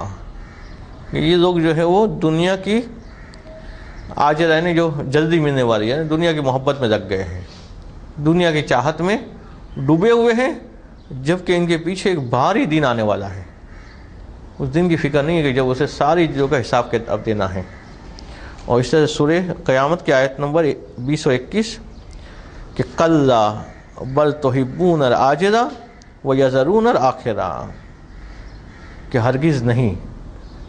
کہ یہ لوگ جو ہے وہ دنیا کی عاجلہ یعنی جو جلدی ملنے والی ہے، دنیا کی محبت میں لگ گئے ہیں، دنیا کی چاہت میں ڈوبے ہوئے ہیں، جبکہ ان کے پیچھے ایک بھاری دن آنے والا ہے. اس دن کی فکر نہیں ہے کہ جب اسے ساری چیزوں کا حساب کتاب دینا ہے. اور اس طرح سورہ قیامت کی آیت نمبر 20 و 21 کہ کلا بل تحبون العاجلہ ویذرون الآخرہ، کہ ہرگز نہیں،